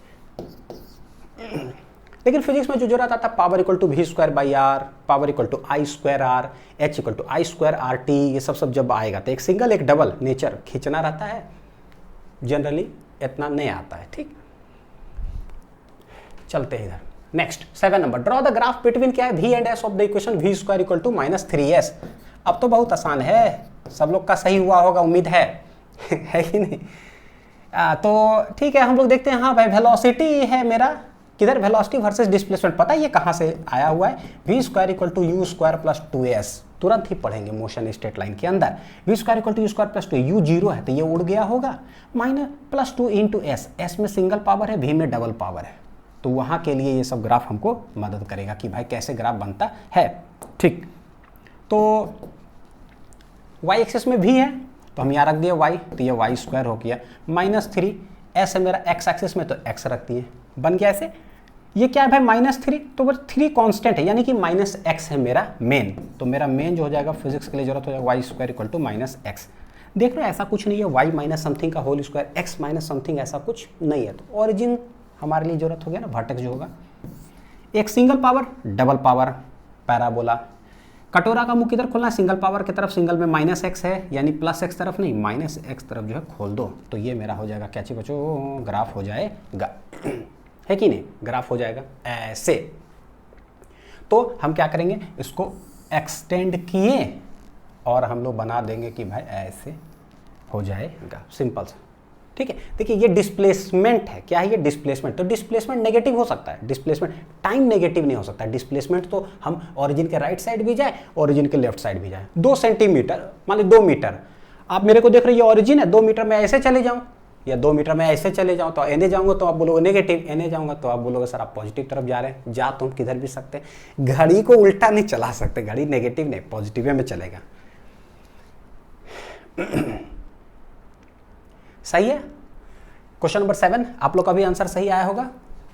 लेकिन फिजिक्स में जो जरूरत आता है power equal to v square by r, power equal to I square r, h equal to I square r t, ये सब जब आएगा तो एक सिंगल एक डबल नेचर खींचना रहता है, जनरली इतना नहीं आता है, ठीक। चलते हैं इधर, next 7 number, draw the graph between क्या है v and s of the equation v square equal to -3s। अब तो बहुत आसान है, सब लोग का सही हुआ होगा उम्मीद है है कि नहीं। तो ठीक है, हम लोग देखते हैं, हाँ भाई वेलोसिटी है मेरा, किधर वेलोसिटी वर्सेस डिस्प्लेसमेंट, पता है ये कहाँ से आया हुआ है, v square equal to u square plus 2s, तुरंत ही पढ़ेंगे मोशन स्ट्रेट लाइन के अंदर, v square equal to u square plus 2, u 0 है तो ये उड़ गया होगा, -+2 इंटू s, s में सिंगल पावर है, v में डबल पावर है, तो वहाँ के लिए ये सब ग्राफ हमको मदद करेगा कि भाई कैसे ग्राफ बनता है, ठीक। तो y एक्सिस में v है तो हम यहाँ रख दिए y, तो ये y स्क्वायर हो गया, -3, s है मेरा x एक्सिस में तो x रख दिए, बन गया ऐसे। ये क्या है भाई -3, तो बस 3 कांस्टेंट है, यानी कि -x है मेरा मेन, तो मेरा मेन जो हो जाएगा फिजिक्स के लिए जरूरत हो जाएगा y square equal to -x। देख रहे हो ऐसा कुछ नहीं है, y माइनस समथिंग का whole square, x minus something, ऐसा कुछ नहीं है, तो ओरिजिन हमारे लिए जरूरत हो गया ना, वर्टेक्स जो होगा, एक single power double power parabola, कटोरा का मुंह किधर खोलना है, सिंगल पावर की तरफ, सिंगल में -x है यानी +x तरफ नहीं, -x तरफ जो है खोल दो, तो ये मेरा हो जाएगा क्या चाहिए बच्चों, ग्राफ हो जाएगा है कि नहीं, ग्राफ हो जाएगा ऐसे। तो हम क्या करेंगे, इसको एक्सटेंड किए और हम लोग बना देंगे कि भाई ऐसे हो जाएगा, सिंपल सा, ठीक है। देखिए ये डिस्प्लेसमेंट है, क्या है ये डिस्प्लेसमेंट, तो डिस्प्लेसमेंट नेगेटिव हो सकता है, डिस्प्लेसमेंट टाइम नेगेटिव नहीं हो सकता, डिस्प्लेसमेंट तो हम ओरिजिन के राइट साइड भी जाए, ओरिजिन के लेफ्ट साइड भी जाए, 2 सेंटीमीटर मान ली 2 मीटर, आप मेरे को देख रहे हो ये ओरिजिन है, 2 मीटर में ऐसे चले जाऊँ या 2 मीटर में ऐसे चले जाऊँ, तो एने जाऊँगा तो आप बोलोगे नेगेटिव, एने जाऊँगा तो आप बोलोगे सर आप पॉजिटिव तरफ जा रहे हैं, जा तो हम किधर भी सकते हैं, घड़ी को उल्टा नहीं चला सकते, घड़ी नेगेटिव नहीं पॉजिटिव में चलेगा सही है। क्वेश्चन नंबर 7 आप लोग का भी आंसर सही आया होगा।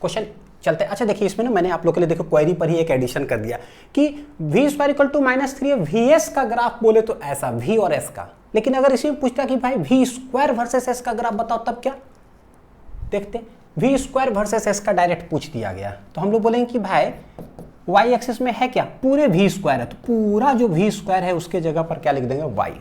क्वेश्चन चलते, अच्छा देखिए इसमें ना मैंने आप लोग के लिए देखो क्वेरी पर ही एक एडिशन कर दिया कि v square equal to -3 vs का ग्राफ बोले तो ऐसा v और s का, लेकिन अगर इसी में पूछता कि भाई v स्क्वायर वर्सेस s का ग्राफ बताओ, तब क्या देखते, v स्क्वायर वर्सेस s का डायरेक्ट पूछ दिया गया, तो हम लोग बोलेंगे कि भाई y एक्सिस में है क्या, पूरे v स्क्वायर है, तो पूरा जो v स्क्वायर है उसके जगह पर क्या लिख देंगे y,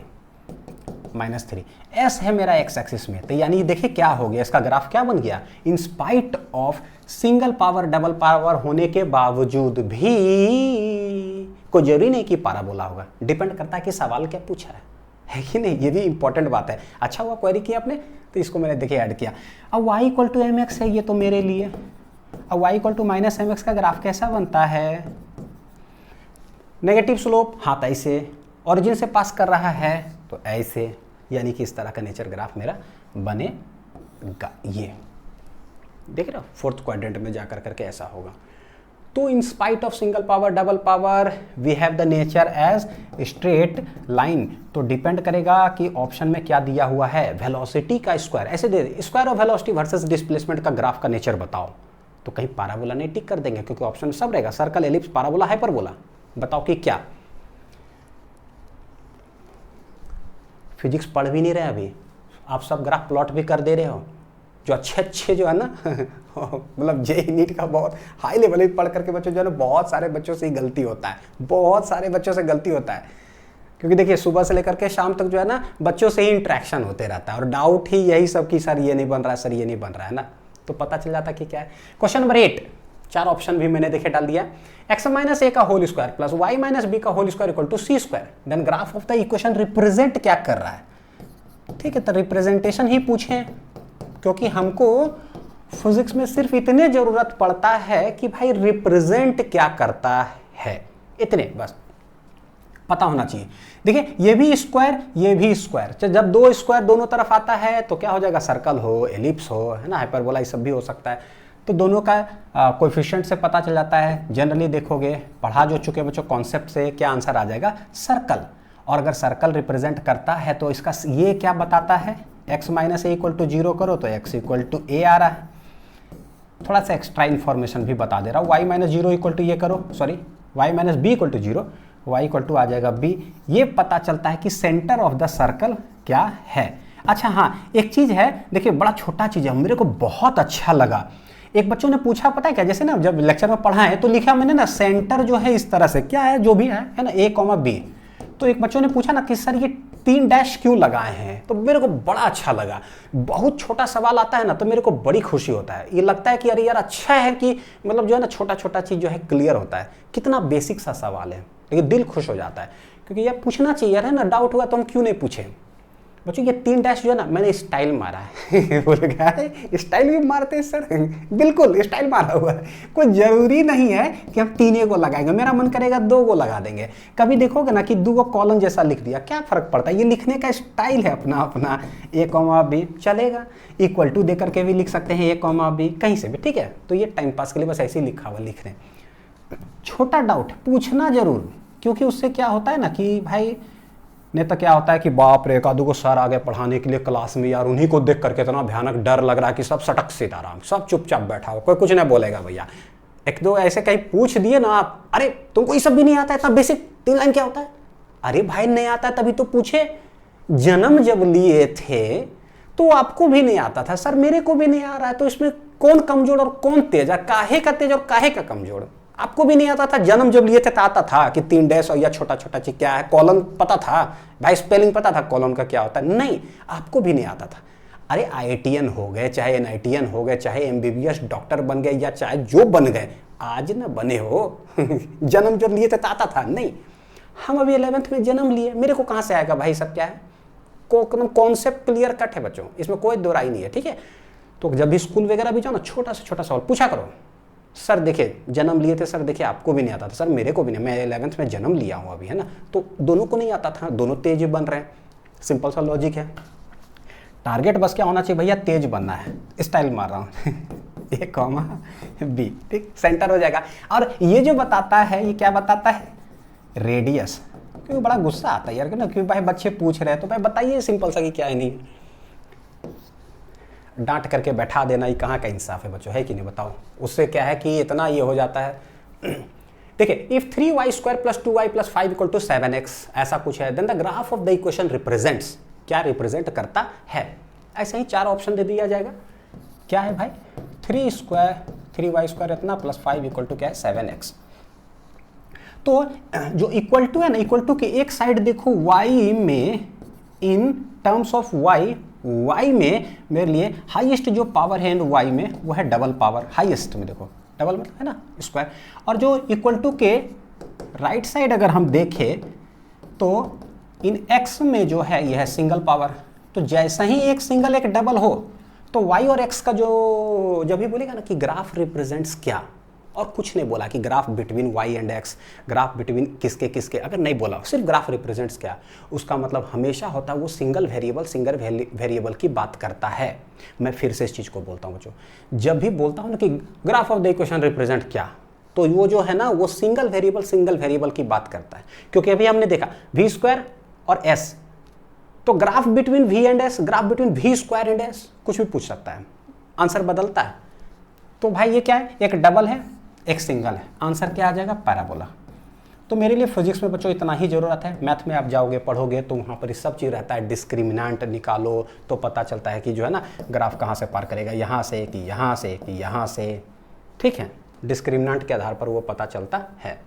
-3, एस है मेरा एक्स एक्सिस में, तो यानी देखिए क्या हो गया, इसका ग्राफ क्या बन गया, इन spite of single power double power होने के बावजूद भी, कोई जरूरी नहीं कि पैराबोला होगा, डिपेंड करता है कि सवाल क्या पूछा है कि नहीं, ये भी इंपॉर्टेंट बात है। अच्छा हुआ क्वेरी किया आपने, तो इसको मैंने देखिए ऐड किया। अब y equal to m x है ये तो मेरे लिए, अब y equal to minus m x का ग्राफ कैसा बनता है, नेगेटिव स्लोप, हाँ ऐसे, ऑरिजिन से पास कर रहा है तो ऐसे, यानी कि इस तरह का नेचर ग्राफ मेरा बनेगा। ये देख रहे हो, फोर्थ क्वाड्रेंट में जाकर करके ऐसा होगा। तो in spite of single power double power we have the nature as straight line, तो डिपेंड करेगा कि ऑप्शन में क्या दिया हुआ है, वेलोसिटी का स्क्वायर, ऐसे दे दे square of velocity versus displacement का ग्राफ का नेचर बताओ, तो कहीं पैराबोला नहीं टिक कर देंगे, क्योंकि ऑप्शन में सब रहेगा, सर्कल, एलिप्स, पैराबोला, हाइपरबोला। बताओ कि क्या, फिजिक्स पढ़ भी नहीं रहे अभी, आप सब ग्राफ प्लॉट भी कर दे रहे हो, जो अच्छे जो है ना मतलब जेईई नीट का बहुत हाई लेवल में पढ़ करके बच्चों जो है ना, बहुत सारे बच्चों से ही गलती होता है, बहुत सारे बच्चों से गलती होता है, क्योंकि देखिए सुबह से लेकर के शाम तक जो है ना बच्चों से ही इंट्रैक्शन होते रहता है, और डाउट ही यही सब कि सर ये नहीं बन रहा है, सर ये नहीं बन रहा है ना, तो पता चल जाता कि क्या है। क्वेश्चन नंबर 8, 4 ऑप्शन भी मैंने देखे डाल दिया, एक्स माइनस ए का whole square plus Y minus B का whole square equal to C square, then graph of the equation represent क्या कर रहा है, ठीक है, तो रिप्रेजेंटेशन ही पूछे, क्योंकि हमको फिजिक्स में सिर्फ इतने जरूरत पड़ता है कि भाई रिप्रेजेंट क्या करता है, इतने बस पता होना चाहिए। देखिए ये भी स्क्वायर, ये भी स्क्वायर, जब दो स्क्वायर दोनों तरफ आता है तो क्या हो जाएगा, सर्कल हो, एलिप्स हो, है ना, हाइपरबोला, ये सब भी हो सकता है, तो दोनों का कोएफिशिएंट से पता चल जाता है। जनरली देखोगे पढ़ा जो चुके बच्चों कॉन्सेप्ट से, क्या आंसर आ जाएगा, सर्कल, और अगर सर्कल रिप्रेजेंट करता है तो इसका ये क्या बताता है, x minus a equal to 0 करो तो x इक्वल टू ए आ रहा है, थोड़ा सा एक्स्ट्रा इन्फॉर्मेशन भी बता दे रहा हूँ, y माइनस 0 इक्वल टू ये करो, sorry y minus B equal to 0, y equal to आ जाएगा b, ये पता चलता है कि सेंटर ऑफ द सर्कल क्या है। अच्छा हाँ, एक चीज़ है, देखिए बड़ा छोटा चीज़ है, मेरे को बहुत अच्छा लगा, एक बच्चों ने पूछा, पता है क्या, जैसे ना जब लेक्चर में पढ़ा है तो लिखा मैंने ना, सेंटर जो है इस तरह से क्या है, जो भी है ना, a कॉमा b, तो एक बच्चों ने पूछा ना कि सर ये 3 डैश क्यों लगाए हैं, तो मेरे को बड़ा अच्छा लगा, बहुत छोटा सवाल आता है ना तो मेरे को बड़ी खुशी होता है, ये लगता है कि अरे यार अच्छा है कि मतलब जो है ना छोटा छोटा चीज़ जो है क्लियर होता है, कितना बेसिक सा सवाल है, लेकिन दिल खुश हो जाता है, क्योंकि यार पूछना चाहिए यार, है ना, डाउट हुआ तो हम क्यों नहीं पूछे। बच्चों ये 3 डैश जो है ना, मैंने स्टाइल मारा है बोले क्या है, स्टाइल भी मारते हैं सर, बिल्कुल स्टाइल मारा हुआ है, कोई जरूरी नहीं है कि हम 3 को लगाएंगे, मेरा मन करेगा 2 को लगा देंगे, कभी देखोगे ना कि 2 को कॉलम जैसा लिख दिया, क्या फर्क पड़ता है, ये लिखने का स्टाइल है अपना अपना, a कॉमा बी चलेगा, इक्वल टू दे करके भी लिख सकते हैं a कॉमा बी, कहीं से भी, ठीक है, तो ये टाइम पास के लिए बस ऐसे ही लिखा हुआ लिख रहे हैं। छोटा डाउट पूछना जरूर, क्योंकि उससे क्या होता है ना कि भाई नहीं तो क्या होता है कि बाप रे, एकादू को सर आगे पढ़ाने के लिए क्लास में यार, उन्हीं को देख करके इतना भयानक डर लग रहा है कि सब सटक सीताराम, सब चुपचाप बैठा हो, कोई कुछ नहीं बोलेगा भैया, 1-2 ऐसे कहीं पूछ दिए ना आप, अरे तुमको ये सब भी नहीं आता है, इतना बेसिक 3 लाइन क्या होता है, अरे भाई नहीं आता है तभी तो पूछे, जन्म जब लिए थे तो आपको भी नहीं आता था, सर मेरे को भी नहीं आ रहा है, तो इसमें कौन कमजोर और कौन तेज है, काहे का तेज और काहे का कमजोर, आपको भी नहीं आता था, जन्म जब लिए थे तो आता था कि 3 डैश और या छोटा छोटा चीज क्या है, कॉलन पता था भाई, स्पेलिंग पता था कॉलन का क्या होता है, नहीं आपको भी नहीं आता था। अरे IITian हो गए, चाहे NITian हो गए, चाहे MBBS डॉक्टर बन गए, या चाहे जो बन गए, आज ना बने हो जन्म जब लिए थे तो आता था, नहीं, हम अभी 11th में जन्म लिए, मेरे को कहाँ से आएगा भाई, सब क्या है, कॉन्सेप्ट क्लियर कट है बच्चों, इसमें कोई दोहराई नहीं है, ठीक है। तो जब भी स्कूल वगैरह भी जाओ ना, छोटा से छोटा सवाल पूछा करो, सर देखिए जन्म लिए थे, सर देखिए आपको भी नहीं आता था, सर मेरे को भी नहीं, मैं 11th में जन्म लिया हूँ अभी, है ना, तो दोनों को नहीं आता था, दोनों तेज बन रहे हैं, सिंपल सा लॉजिक है। टारगेट बस क्या होना चाहिए भैया, तेज बनना है, स्टाइल मार रहा हूँ A कॉमा B, ठीक, सेंटर हो जाएगा। और ये जो बताता है, ये क्या बताता है, रेडियस, क्योंकि बड़ा गुस्सा आता है यार ना, क्योंकि भाई बच्चे पूछ रहे हैं तो भाई बताइए सिंपल सा कि क्या है, नहीं डांट करके बैठा देना, ये कहाँ का इंसाफ है बच्चों, है कि नहीं बताओ, उससे क्या है कि इतना ये हो जाता है। देखिए if 3y square plus 2y plus 5 equal to 7x ऐसा कुछ है, then the graph of the equation represents, क्या रिप्रेजेंट करता है, ऐसे ही 4 ऑप्शन दे दिया जाएगा। क्या है भाई, 3y स्क्वायर इतना प्लस 5 इक्वल टू क्या है 7x। तो जो इक्वल टू है ना, इक्वल टू की एक साइड देखो y में in terms of y, y में मेरे लिए हाईएस्ट जो पावर है इन वाई में वो है डबल पावर, हाईएस्ट में देखो डबल मतलब है ना स्क्वायर, और जो इक्वल टू के राइट साइड अगर हम देखें तो इन एक्स में जो है यह है सिंगल पावर। तो जैसा ही एक सिंगल एक डबल हो तो वाई और एक्स का जो जब भी बोलेगा ना कि ग्राफ रिप्रेजेंट्स क्या, और कुछ नहीं बोला कि graph between y and x, graph between किसके किसके, अगर नहीं बोला सिर्फ ग्राफ रिप्रेजेंट्स क्या, उसका मतलब हमेशा होता है वो सिंगल वेरिएबल की बात करता है। मैं फिर से इस चीज़ को बोलता हूँ बच्चों, जब भी बोलता हूँ ना कि graph of the equation represent क्या, तो वो जो है ना वो सिंगल वेरिएबल की बात करता है। क्योंकि अभी हमने देखा वी स्क्वायर और एस, तो graph between v and s, graph between v square and s, कुछ भी पूछ सकता है, आंसर बदलता है। तो भाई ये क्या है, एक डबल है एक सिंगल है, आंसर क्या आ जाएगा, पैराबोला। तो मेरे लिए फिजिक्स में बच्चों इतना ही जरूरत है। मैथ में आप जाओगे पढ़ोगे तो वहाँ पर ये सब चीज़ रहता है, डिस्क्रिमिनेंट निकालो तो पता चलता है कि जो है ना ग्राफ कहाँ से पार करेगा, यहाँ से कि यहाँ से कि यहाँ से, ठीक है, डिस्क्रिमिनेंट के आधार पर वो पता चलता है।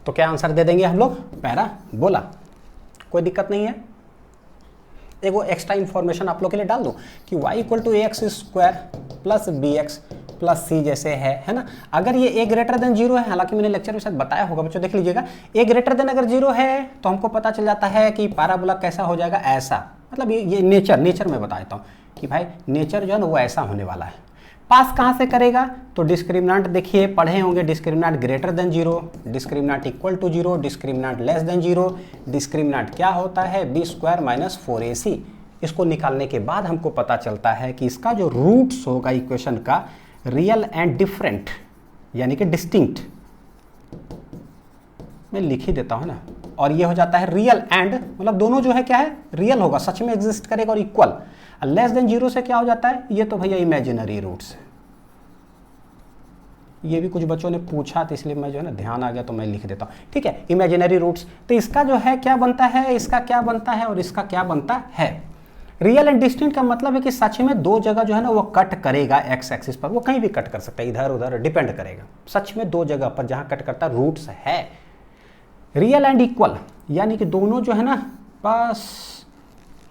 तो क्या आंसर दे देंगे हम लोग, पैराबोला, कोई दिक्कत नहीं है। एक वो एक्स्ट्रा इन्फॉर्मेशन आप लोग के लिए डाल दूं कि y equal to A X square plus B X plus C जैसे है ना, अगर ये ए ग्रेटर देन जीरो है, हालांकि मैंने लेक्चर में शायद बताया होगा बच्चों, देख लीजिएगा, ए ग्रेटर देन अगर जीरो है तो हमको पता चल जाता है कि पैराबोला कैसा हो जाएगा, ऐसा, मतलब ये नेचर में बता देता हूँ कि भाई नेचर जो है ना वो ऐसा होने वाला है। पास कहाँ से करेगा, तो डिस्क्रिमिनेंट देखिए पढ़े होंगे, discriminant greater than zero, discriminant equal to zero, discriminant less than zero. Discriminant क्या होता है, बी स्क्वायर माइनस 4ac। इसको निकालने के बाद हमको पता चलता है कि इसका जो रूट्स होगा इक्वेशन का, रियल एंड डिफरेंट यानी कि डिस्टिंक्ट, मैं लिख ही देता हूँ ना, और ये हो जाता है रियल एंड, मतलब दोनों जो है क्या है, रियल होगा, सच में एग्जिस्ट करेगा, और इक्वल। लेस देन जीरो से क्या हो जाता है, ये तो भैया इमेजिनरी रूट्स है। ये भी कुछ बच्चों ने पूछा तो इसलिए मैं जो है ना ध्यान आ गया तो मैं लिख देता हूँ, ठीक है, इमेजिनरी रूट्स। तो इसका जो है क्या बनता है, इसका क्या बनता है और इसका क्या बनता है। रियल एंड डिस्टिंक्ट का मतलब है कि सच में दो जगह जो है ना वो कट करेगा एक्स एक्सिस पर, वो कहीं भी कट कर सकता है, इधर उधर डिपेंड करेगा, सच में दो जगह पर जहां कट करता है रूट्स है। रियल एंड इक्वल यानी कि दोनों जो है ना बस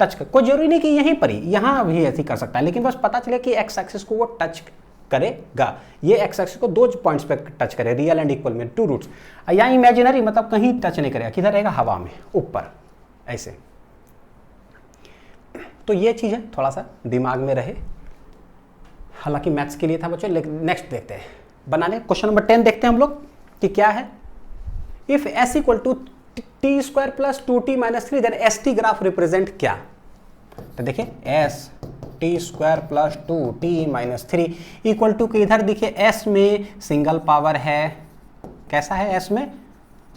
टच कर, कोई जरूरी नहीं कि यहीं पर ही, यहां भी ऐसे कर सकता है, लेकिन बस पता चले कि एक्स एक्सिस को वो टच करेगा, ये एक्स एक्सिस को दो पॉइंट्स पे टच करे, रियल एंड इक्वल में टू रूट्स। या इमेजिनरी मतलब कहीं टच नहीं करेगा, किधर रहेगा, हवा में ऊपर ऐसे। तो ये चीज है थोड़ा सा दिमाग में रहे, हालांकि मैथ्स के लिए था बच्चों। नेक्स्ट देखते हैं बनाने, क्वेश्चन नंबर 10 देखते हैं हम लोग कि क्या है। If s equal to t square plus 2t minus 3 then s t graph represent क्या। तो देखिए s t square plus 2t minus 3 equal to कि इधर देखिए s में सिंगल पावर है, कैसा है s में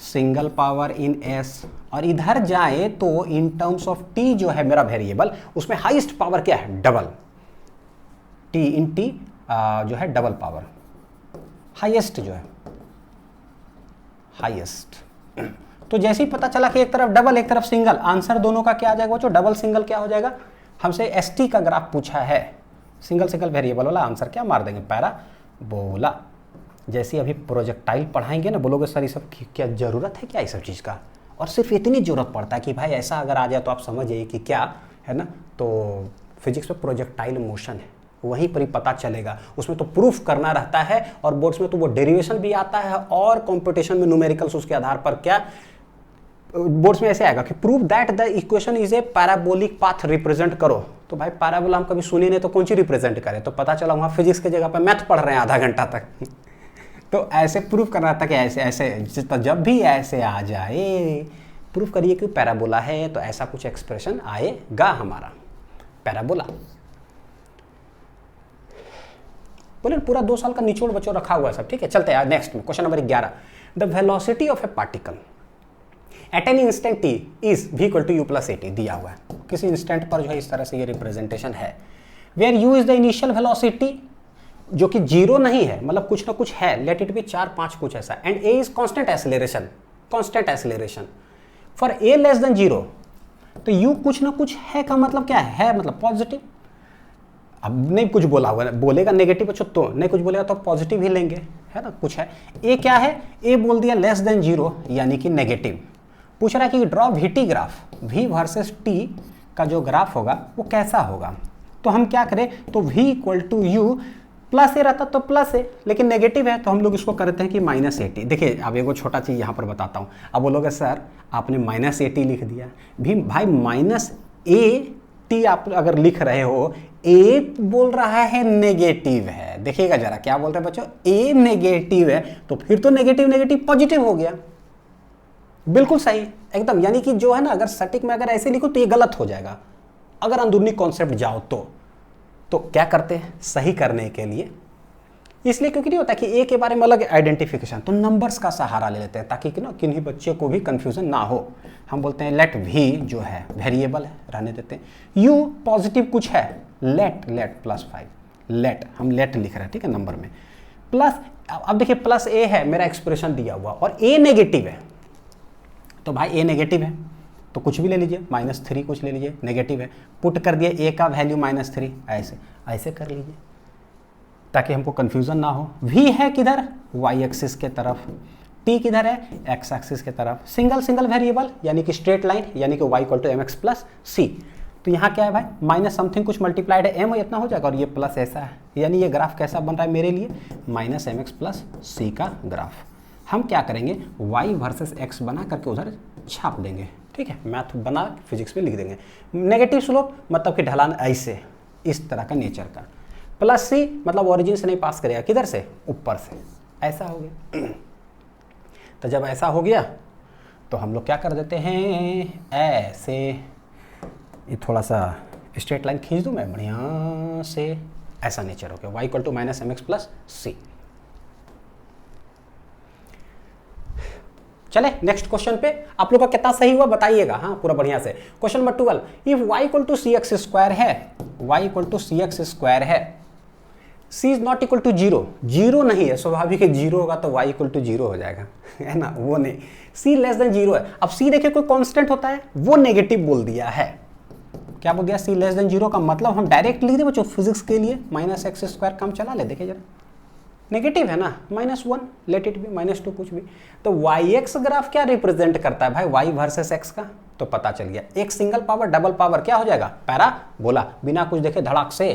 सिंगल पावर इन s, और इधर जाए तो इन टर्म्स ऑफ t जो है मेरा वेरिएबल, उसमें हाईएस्ट पावर क्या है, डबल, t इन t जो है डबल पावर, हाईएस्ट जो है हाईएस्ट। तो जैसे ही पता चला कि एक तरफ डबल एक तरफ सिंगल, आंसर दोनों का क्या आ जाएगा बच्चों, डबल सिंगल क्या हो जाएगा। हमसे st का ग्राफ पूछा है, सिंगल सिंगल वेरिएबल वाला, आंसर क्या मार देंगे, पैराबोला। जैसे अभी प्रोजेक्टाइल पढ़ाएंगे ना, बोलोगे सर ये सब क्या जरूरत है क्या ये सब चीज़ का, और सिर्फ इतनी जरूरत पड़ता है कि भाई ऐसा अगर आ जाए तो आप समझ जाइए कि क्या है ना। तो फिजिक्स में प्रोजेक्टाइल मोशन है, वहीं पर ही पता चलेगा, उसमें तो प्रूफ करना रहता है, और बोर्ड्स में तो वो डेरिवेशन भी आता है, और कंपटीशन में न्यूमेरिकल्स उसके आधार पर क्या बोर्ड्स में ऐसे आएगा कि prove that the equation is a parabolic path, represent करो। तो भाई पैराबोला हम कभी सुने नहीं तो कौन सी रिप्रेजेंट करे, तो पता चला वहाँ फिजिक्स की जगह पर मैथ पढ़ रहे हैं आधा घंटा तक। तो ऐसे प्रूफ करना था कि ऐसे ऐसे, तो जब भी ऐसे आ जाए प्रूफ करिए कि पैराबोला है, तो ऐसा कुछ एक्सप्रेशन आएगा हमारा, पैराबोला। बोले पूरा 2 साल का निचोड़ बच्चों रखा हुआ है सब, ठीक है। चलते हैं नेक्स्ट में, question number 11। The velocity of a particle at an instant t is v equal to you plus a t, दिया हुआ है किसी इंस्टेंट पर जो है, इस तरह से ये रिप्रेजेंटेशन है। Where u is the initial velocity, जो कि जीरो नहीं है, मतलब कुछ ना कुछ है, लेट इट बी 4 5 कुछ ऐसा, and a is constant acceleration, constant acceleration for a less than zero. तो u कुछ ना कुछ है का मतलब क्या है, मतलब पॉजिटिव। अब नहीं कुछ बोला हुआ, बोलेगा नेगेटिव बच्चों तो नहीं, कुछ बोलेगा तो पॉजिटिव ही लेंगे, है ना, कुछ है। ए क्या है, ए बोल दिया लेस देन जीरो यानी कि नेगेटिव, पूछ रहा है कि draw VT graph, v versus t का जो ग्राफ होगा वो कैसा होगा। तो हम क्या करें, तो v equal to you, plus A रहता तो प्लस ए, लेकिन नेगेटिव है तो हम लोग इसको करते हैं कि माइनस 80। देखिए अब एक छोटा चीज़ यहाँ पर बताता हूँ। अब बोलोगे सर आपने माइनस 80 लिख दिया भी, भाई माइनस ए टी आप अगर लिख रहे हो, ए बोल रहा है नेगेटिव है। देखिएगा जरा क्या बोल रहे हैं बच्चों, ए नेगेटिव है तो फिर तो नेगेटिव नेगेटिव पॉजिटिव हो गया, बिल्कुल सही एकदम। यानी कि जो है ना, अगर सटीक में अगर ऐसे लिखो तो ये गलत हो जाएगा। अगर अंदरूनी कॉन्सेप्ट जाओ तो क्या करते हैं सही करने के लिए, इसलिए क्योंकि नहीं होता कि ए के बारे में अलग आइडेंटिफिकेशन, तो नंबर्स का सहारा ले लेते हैं ताकि कि ना किन्हीं बच्चे को भी कंफ्यूजन ना हो। हम बोलते हैं लेट वी जो है वेरिएबल है, रहने देते हैं। यू पॉजिटिव कुछ है, लेट +5, लेट हम लेट लिख रहे हैं, ठीक है, नंबर में प्लस। अब देखिए प्लस ए है मेरा एक्सप्रेशन दिया हुआ और ए नेगेटिव है, तो भाई ए नेगेटिव है तो कुछ भी ले लीजिए, -3 कुछ ले लीजिए, नेगेटिव है, पुट कर दिए ए का वैल्यू -3, ऐसे ऐसे कर लीजिए ताकि हमको कंफ्यूजन ना हो। v है किधर, y एक्सिस के तरफ, t किधर है, x एक्सिस के तरफ, सिंगल सिंगल वेरिएबल यानी कि स्ट्रेट लाइन, यानी कि y = mx + c। तो यहाँ क्या है भाई, माइनस समथिंग कुछ मल्टीप्लाइड है, m इतना हो जाएगा और ये प्लस ऐसा है, यानी ये ग्राफ कैसा बन रहा है मेरे लिए, -mx + c का ग्राफ। हम क्या करेंगे, y वर्सेस x बना करके उधर छाप देंगे, ठीक है, मैथ बना फिजिक्स में लिख देंगे। नेगेटिव स्लोप मतलब कि ढलान ऐसे, इस तरह का नेचर का, +c मतलब ओरिजिन से नहीं पास करेगा, किधर से, ऊपर से, ऐसा हो गया। तो जब ऐसा हो गया तो हम लोग क्या कर देते हैं, ऐसे ये थोड़ा सा स्ट्रेट लाइन खींच दूं मैं बढ़िया से, ऐसा नेचर हो गया, y = -mx + c। चले नेक्स्ट क्वेश्चन पे, आप लोग का कितना सही हुआ बताइएगा, हाँ पूरा बढ़िया से। Question number 12, if y = cx² है, y = cx² है, c is not equal to 0, 0 नहीं है, स्वाभाविक है 0 होगा तो y = 0 हो जाएगा, है ना, वो नहीं, c <0 है। अब c देखिए कोई कांस्टेंट होता है, वो नेगेटिव बोल दिया है, क्या बोल दिया, c <0 का मतलब हम डायरेक्ट लिख दे बच्चों फिजिक्स के लिए, -x² काम चला ले, देखिए जरा, नेगेटिव है ना, -1 लेट इट भी, -2 कुछ भी। तो yx ग्राफ क्या रिप्रेजेंट करता है भाई, y वर्सेस x का, तो पता चल गया, एक सिंगल पावर डबल पावर क्या हो जाएगा, पैराबोला, बिना कुछ देखे धड़ाक से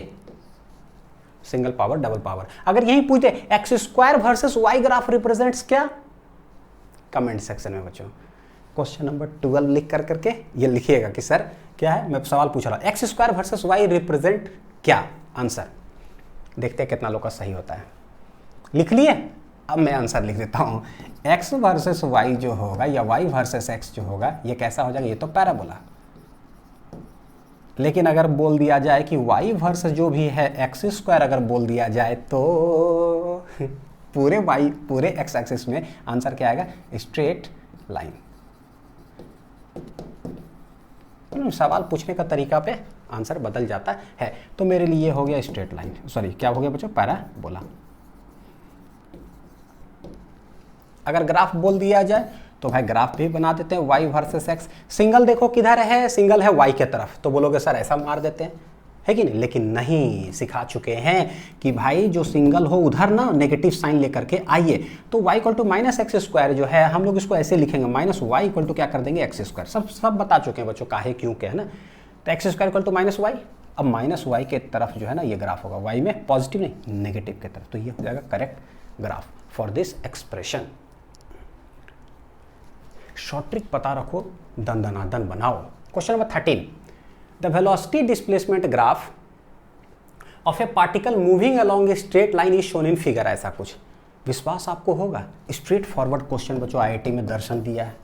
सिंगल पावर डबल पावर। अगर यही पूछते x² versus y graph represents क्या, कमेंट सेक्शन में बच्चों क्वेश्चन नंबर 12 लिख कर करके ये लिखिएगा कि सर क्या है, मैं सवाल पूछ रहा हूँ, x² वर्सेस y रिप्रेजेंट क्या, आंसर देखते हैं कितना लोग का सही होता है। लिख लिए, अब मैं आंसर लिख देता हूँ, x वर्सेस y जो होगा या y वर्सेस x जो होगा ये कैसा हो जाएगा, ये तो पैराबोला। लेकिन अगर बोल दिया जाए कि y वर्सेस जो भी है x² अगर बोल दिया जाए तो पूरे x एक्सिस में आंसर क्या आएगा, स्ट्रेट लाइन। सवाल पूछने का तरीका पे आंसर बदल जाता है। तो मेरे लिए हो गया स्ट्रेट लाइन, सॉरी क्या हो गया बच्चों, पैराबोला। अगर ग्राफ बोल दिया जाए तो भाई ग्राफ भी बना देते हैं, y वर्सेस x। सिंगल देखो किधर है, सिंगल है y के तरफ, तो बोलोगे सर ऐसा मार देते हैं, है कि नहीं, लेकिन नहीं, सिखा चुके हैं कि भाई जो सिंगल हो उधर ना नेगेटिव साइन लेकर के आइए। तो y = -x² जो है हम लोग इसको ऐसे लिखेंगे, -y = क्या कर देंगे, x²। सब बता चुके हैं बच्चों काहे क्यों के, है ना। तो x² = -y, अब -y के तरफ जो है ना ये ग्राफ होगा, y में पॉजिटिव नहीं नेगेटिव के तरफ, तो ये हो जाएगा correct graph for this expression. Short trick पता रखो, दन दनादन बनाओ। Question number 13, the velocity displacement graph of a particle moving along a straight line is shown in figure. ऐसा कुछ विश्वास आपको होगा, स्ट्रेट फॉरवर्ड क्वेश्चन बच्चों IIT में दर्शन दिया है,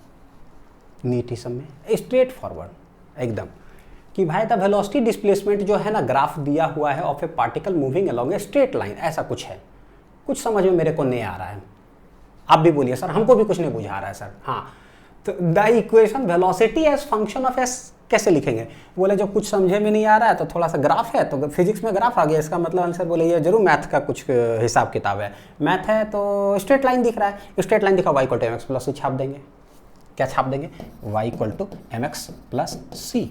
नीट ही सब में स्ट्रेट फॉरवर्ड एकदम, कि भाई द वेलोसिटी डिस्प्लेसमेंट जो है ना ग्राफ दिया हुआ है of a particle moving along a straight line, ऐसा कुछ है, कुछ समझ में मेरे को नहीं आ रहा है। आप भी बोलिए सर हमको भी कुछ नहीं बुझा रहा है सर। हाँ, तो the equation velocity as function of s कैसे लिखेंगे, बोले जो कुछ समझे में नहीं आ रहा है तो थोड़ा सा ग्राफ है, तो फिजिक्स में ग्राफ आ गया, इसका मतलब आंसर बोले ये जरूर मैथ का कुछ हिसाब किताब है, मैथ है तो स्ट्रेट लाइन दिख रहा है, स्ट्रेट लाइन दिखा, y = mx + c छाप देंगे, क्या छाप देंगे, y = mx + c।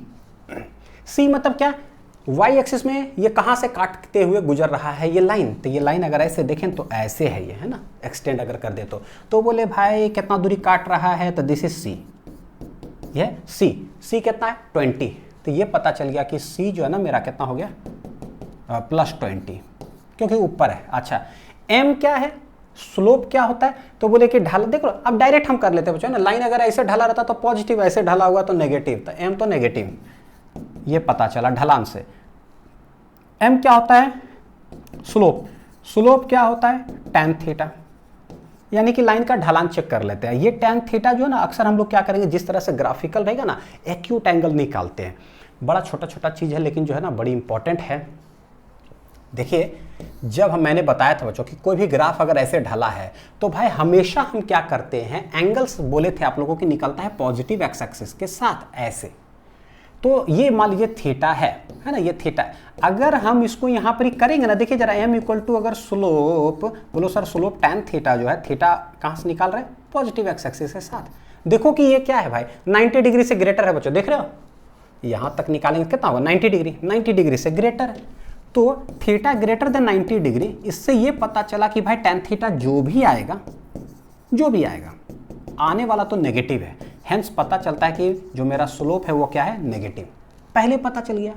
c मतलब क्या, y एक्सिस में ये कहाँ से काटते हुए गुजर रहा है ये लाइन, तो ये लाइन अगर ऐसे देखें तो ऐसे है ये, है ना, एक्सटेंड अगर कर दे तो बोले भाई कितना दूरी काट रहा है, तो दिस इज c, यह सी कितना है 20, तो ये पता चल गया कि सी जो है ना मेरा कितना हो गया +20 क्योंकि ऊपर है। अच्छा एम क्या है, स्लोप क्या होता है, तो बोले कि ढाल, देखो अब डायरेक्ट हम कर लेते हैं बच्चों ना, लाइन अगर ऐसे ढला रहता तो पॉजिटिव, ऐसे ढला हुआ तो नेगेटिव, तो एम तो नेगेटिव, ये पता चला ढलान से। एम क्या होता है स्लोप, स्लोप क्या होता है tan थीटा, यानी कि लाइन का ढलान चेक कर लेते हैं। ये tan थीटा जो है ना अक्सर हम लोग क्या करेंगे, जिस तरह से ग्राफिकल रहेगा ना एक्यूट एंगल निकालते हैं, बड़ा छोटा छोटा चीज है लेकिन जो है ना बड़ी इंपॉर्टेंट है। देखिए जब मैंने बताया था बच्चों कि कोई भी ग्राफ अगर ऐसे ढला है तो भाई हमेशा हम क्या करते हैं, एंगल्स बोले थे आप लोगों की निकलता है पॉजिटिव एक्स एक्सिस के साथ ऐसे, तो ये मान लीजिए थीटा है ना, ये थीटा है। अगर हम इसको यहाँ पर ही करेंगे ना, देखिए जरा m = अगर स्लोप, बोलो सर स्लोप tan थीटा जो है, थीटा कहाँ से निकाल रहे हैं पॉजिटिव एक्स एक्सिस के साथ। देखो कि ये क्या है भाई 90 डिग्री से ग्रेटर है बच्चों, देख रहे हो यहाँ तक निकालेंगे कितना होगा 90 डिग्री, 90 डिग्री से ग्रेटर है, तो थीटा ग्रेटर देन 90 डिग्री। इससे ये पता चला कि भाई tan थीटा जो भी आएगा आने वाला तो नेगेटिव है, हेंस पता चलता है कि जो मेरा स्लोप है वो क्या है नेगेटिव, पहले पता चल गया।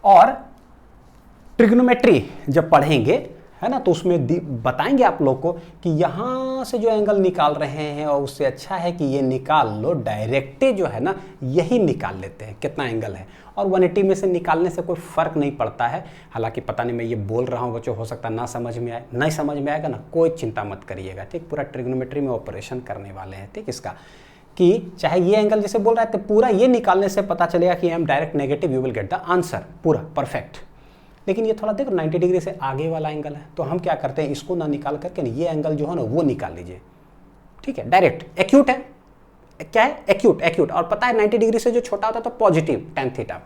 और ट्रिग्नोमेट्री जब पढ़ेंगे है ना तो उसमें बताएंगे आप लोग को कि यहाँ से जो एंगल निकाल रहे हैं और उससे अच्छा है कि ये निकाल लो डायरेक्ट जो है ना, यही निकाल लेते हैं कितना एंगल है, और 180 में से निकालने से कोई फर्क नहीं पड़ता है। हालांकि पता नहीं मैं ये बोल रहा हूँ बच्चों, हो सकता ना समझ में आए, नहीं समझ में आएगा ना कोई चिंता मत करिएगा, ठीक। पूरा ट्रिग्नोमेट्री में ऑपरेशन करने वाले हैं, ठीक। इसका कि चाहे ये एंगल जैसे बोल रहे थे पूरा ये निकालने से पता चलेगा कि m direct negative, you will get the answer पूरा परफेक्ट। लेकिन ये थोड़ा देखो 90 डिग्री से आगे वाला एंगल है, तो हम क्या करते हैं इसको ना निकाल करके ना ये एंगल जो है ना वो निकाल लीजिए, ठीक है। डायरेक्ट एक्यूट है, क्या है एक्यूट, और पता है 90 डिग्री से जो छोटा होता है तो पॉजिटिव tan थीटा,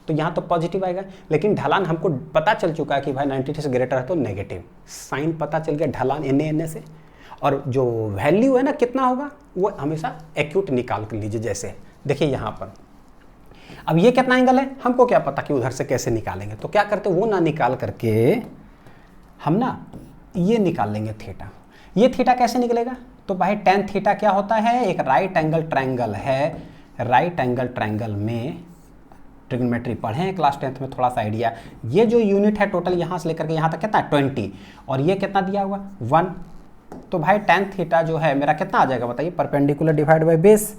तो यहाँ तो पॉजिटिव आएगा, लेकिन ढलान हमको पता चल चुका है कि भाई 90 से ग्रेटर है तो नेगेटिव, साइन पता चल गया ढलान एन से, और जो वैल्यू है ना कितना होगा वो हमेशा एक्यूट निकाल कर लीजिए। जैसे देखिए यहाँ पर अब ये कितना एंगल है, हमको क्या पता कि उधर से कैसे निकालेंगे, तो क्या करते वो ना निकाल करके हम ना ये निकाल लेंगे थीटा। ये थीटा कैसे निकलेगा, तो भाई tan थीटा क्या होता है, एक राइट एंगल ट्रायंगल है, राइट एंगल ट्रायंगल में ट्रिग्नोमेट्री पढ़े हैं क्लास 10th में, थोड़ा सा आइडिया। ये जो यूनिट है टोटल यहाँ से लेकर के यहाँ तक कितना है 20, और ये कितना दिया हुआ 1, तो भाई tan थीटा जो है मेरा कितना आ जाएगा बताइए, perpendicular divide by base,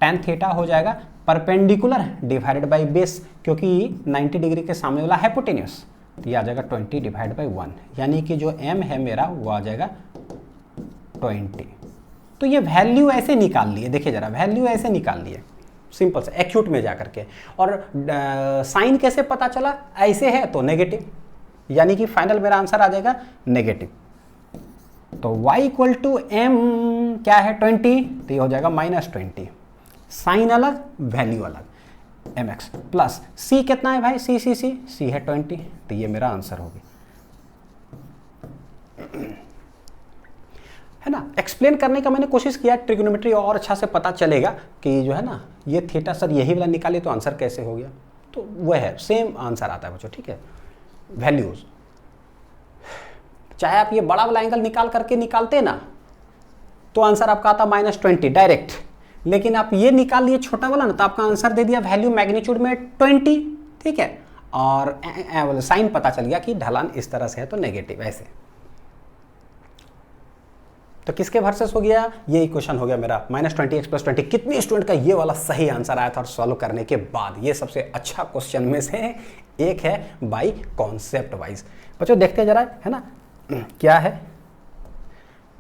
tan theta हो जाएगा परपेंडिकुलर डिवाइडेड बाई बेस, क्योंकि 90 डिग्री के सामने वाला हाइपोटेन्यूस, तो ये आ जाएगा 20 डिवाइड बाई 1, यानी कि जो m है मेरा वो आ जाएगा 20। तो ये वैल्यू ऐसे निकाल लिए, देखिए जरा वैल्यू ऐसे निकाल लिए सिंपल से एक्यूट में जाकर के। और साइन कैसे पता चला, ऐसे है तो नेगेटिव, यानी कि फाइनल मेरा आंसर आ जाएगा नेगेटिव। तो y = m क्या है 20, तो ये हो जाएगा -20, साइन अलग वैल्यू अलग, mx प्लस c कितना है भाई, c है 20, तो ये मेरा आंसर होगी, है ना। एक्सप्लेन करने का मैंने कोशिश किया, ट्रिग्नोमेट्री और अच्छा से पता चलेगा कि जो है ना ये थीटा सर यही वाला निकाले तो आंसर कैसे हो गया, तो वह है सेम आंसर आता है बच्चों, ठीक है। वैल्यूज चाहे आप ये बड़ा वाला एंगल निकाल करके निकालते ना तो आंसर आपका आता -20 डायरेक्ट, लेकिन आप ये निकाल लिए छोटा वाला ना तो आपका आंसर दे दिया वैल्यू मैग्नीट्यूड में 20, ठीक है। और साइन पता चल गया कि ढलान इस तरह से है तो नेगेटिव ऐसे। तो किसके वर्सेस हो गया, ये क्वेश्चन हो गया मेरा -20x + 20। कितने स्टूडेंट का ये वाला सही आंसर आया था और सॉल्व करने के बाद, ये सबसे अच्छा क्वेश्चन में से एक है बाय कॉन्सेप्ट वाइज। बच्चों देखते जरा, है ना क्या है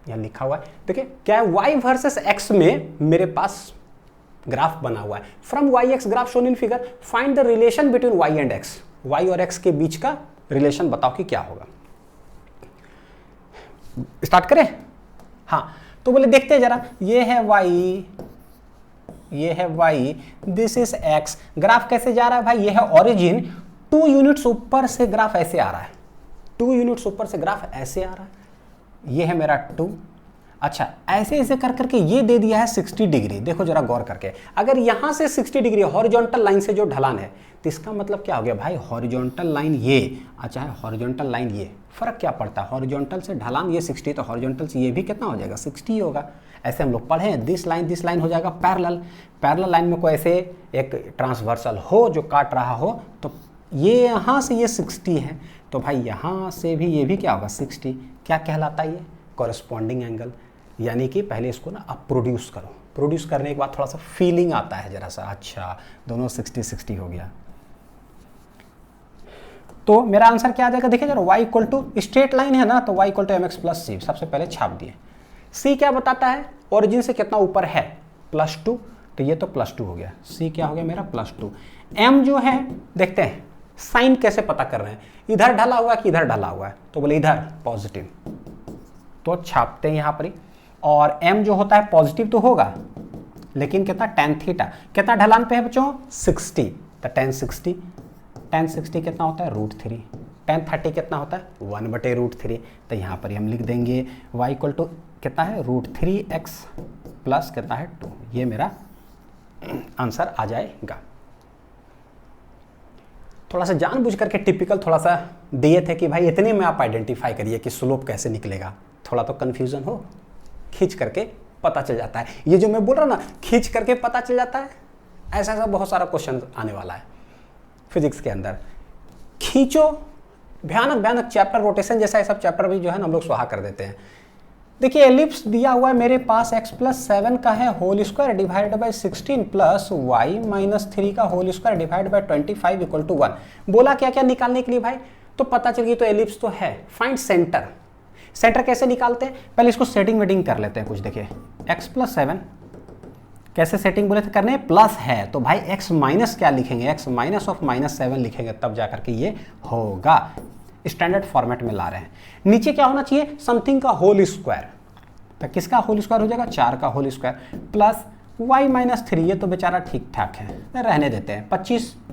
यहाँ लिखा हुआ है, देखिए क्या है y वर्सेस x में मेरे पास ग्राफ बना हुआ है। From y(x) graph shown in figure find the relation between y and x, y और x के बीच का रिलेशन बताओ कि क्या होगा। स्टार्ट करें, हाँ तो बोले देखते हैं जरा, ये है y, ये है y, this is x। Graph कैसे जा रहा है भाई, ये है ओरिजिन, 2 यूनिट्स ऊपर से ग्राफ ऐसे आ रहा है, 2 यूनिट्स ऊपर से ग्राफ ऐसे आ रहा है, ये है मेरा 2, अच्छा ऐसे ऐसे कर करके ये दे दिया है 60 डिग्री। देखो जरा गौर करके, अगर यहाँ से 60 डिग्री हॉरिजॉन्टल लाइन से जो ढलान है तो इसका मतलब क्या हो गया भाई, हॉरिजॉन्टल लाइन ये, अच्छा है हॉरिजॉन्टल लाइन ये, फर्क क्या पड़ता है, हॉरिजॉन्टल से ढलान ये 60 तो हॉरिजॉन्टल से ये भी कितना हो जाएगा 60 होगा। ऐसे हम लोग पढ़े हैं, दिस लाइन हो जाएगा पैरेलल। पैरेलल लाइन में कोई ऐसे एक ट्रांसवर्सल हो जो काट रहा हो, तो ये यहाँ से ये 60 है, तो भाई यहाँ से भी ये भी क्या होगा 60। क्या कहलाता है ये, कॉरेस्पॉन्डिंग एंगल। यानी कि पहले इसको ना आप प्रोड्यूस करो, प्रोड्यूस करने के बाद थोड़ा सा फीलिंग आता है जरा सा, अच्छा दोनों 60-60 हो गया। तो मेरा आंसर क्या आ जाएगा, देखिए जरा y equal to straight line है ना, तो y equal to mx plus C सबसे पहले छाप दिए। c क्या बताता है, ओरिजिन से कितना ऊपर है +2, तो ये तो +2 हो गया। c क्या हो गया मेरा +2। m जो है देखते हैं साइन कैसे पता कर रहे हैं, इधर ढला हुआ है कि इधर ढला हुआ है, तो बोले इधर पॉजिटिव, तो छापते हैं यहाँ पर ही। और m जो होता है पॉजिटिव तो होगा, लेकिन कितना tan थीटा, कितना ढलान पे है बच्चों 60, तो tan 60 कितना होता है √3, tan 30 कितना होता है 1/√3, तो यहाँ पर हम लिख देंगे y इक्वल टू कितना है √3x प्लस कितना है 2, ये मेरा आंसर आ जाएगा। थोड़ा सा जानबूझ करके टिपिकल थोड़ा सा दिए थे कि भाई इतने में आप आइडेंटिफाई करिए कि स्लोप कैसे निकलेगा, थोड़ा तो कन्फ्यूजन हो, खींच करके पता चल जाता है। ये जो मैं बोल रहा हूँ ना खींच करके पता चल जाता है, ऐसा ऐसा बहुत सारा क्वेश्चन आने वाला है फिजिक्स के अंदर। खींचो, भयानक भयानक चैप्टर, रोटेशन जैसा ये सब चैप्टर भी जो है ना हम लोग स्वाहा कर देते हैं। देखिए एलिप्स दिया हुआ है मेरे पास x+7 का है whole square divided by 16 plus y-3 का whole square divided by 25 equal to 1। बोला क्या क्या निकालने के लिए भाई, तो पता चल गई तो एलिप्स तो है। फाइंड सेंटर, सेंटर कैसे निकालते हैं, पहले इसको सेटिंग वेटिंग कर लेते हैं कुछ। देखिए x+7 कैसे सेटिंग बोले थे करने, प्लस है तो भाई x माइनस क्या लिखेंगे, x माइनस ऑफ -7 लिखेंगे, तब जाकर के ये होगा। स्टैंडर्ड फॉर्मेट में ला रहे हैं। नीचे क्या होना चाहिए, समथिंग का होल स्क्वायर, तो किसका होल स्क्वायर हो जाएगा 4 का होल स्क्वायर प्लस y-3, ये तो बेचारा ठीक ठाक है, रहने देते हैं,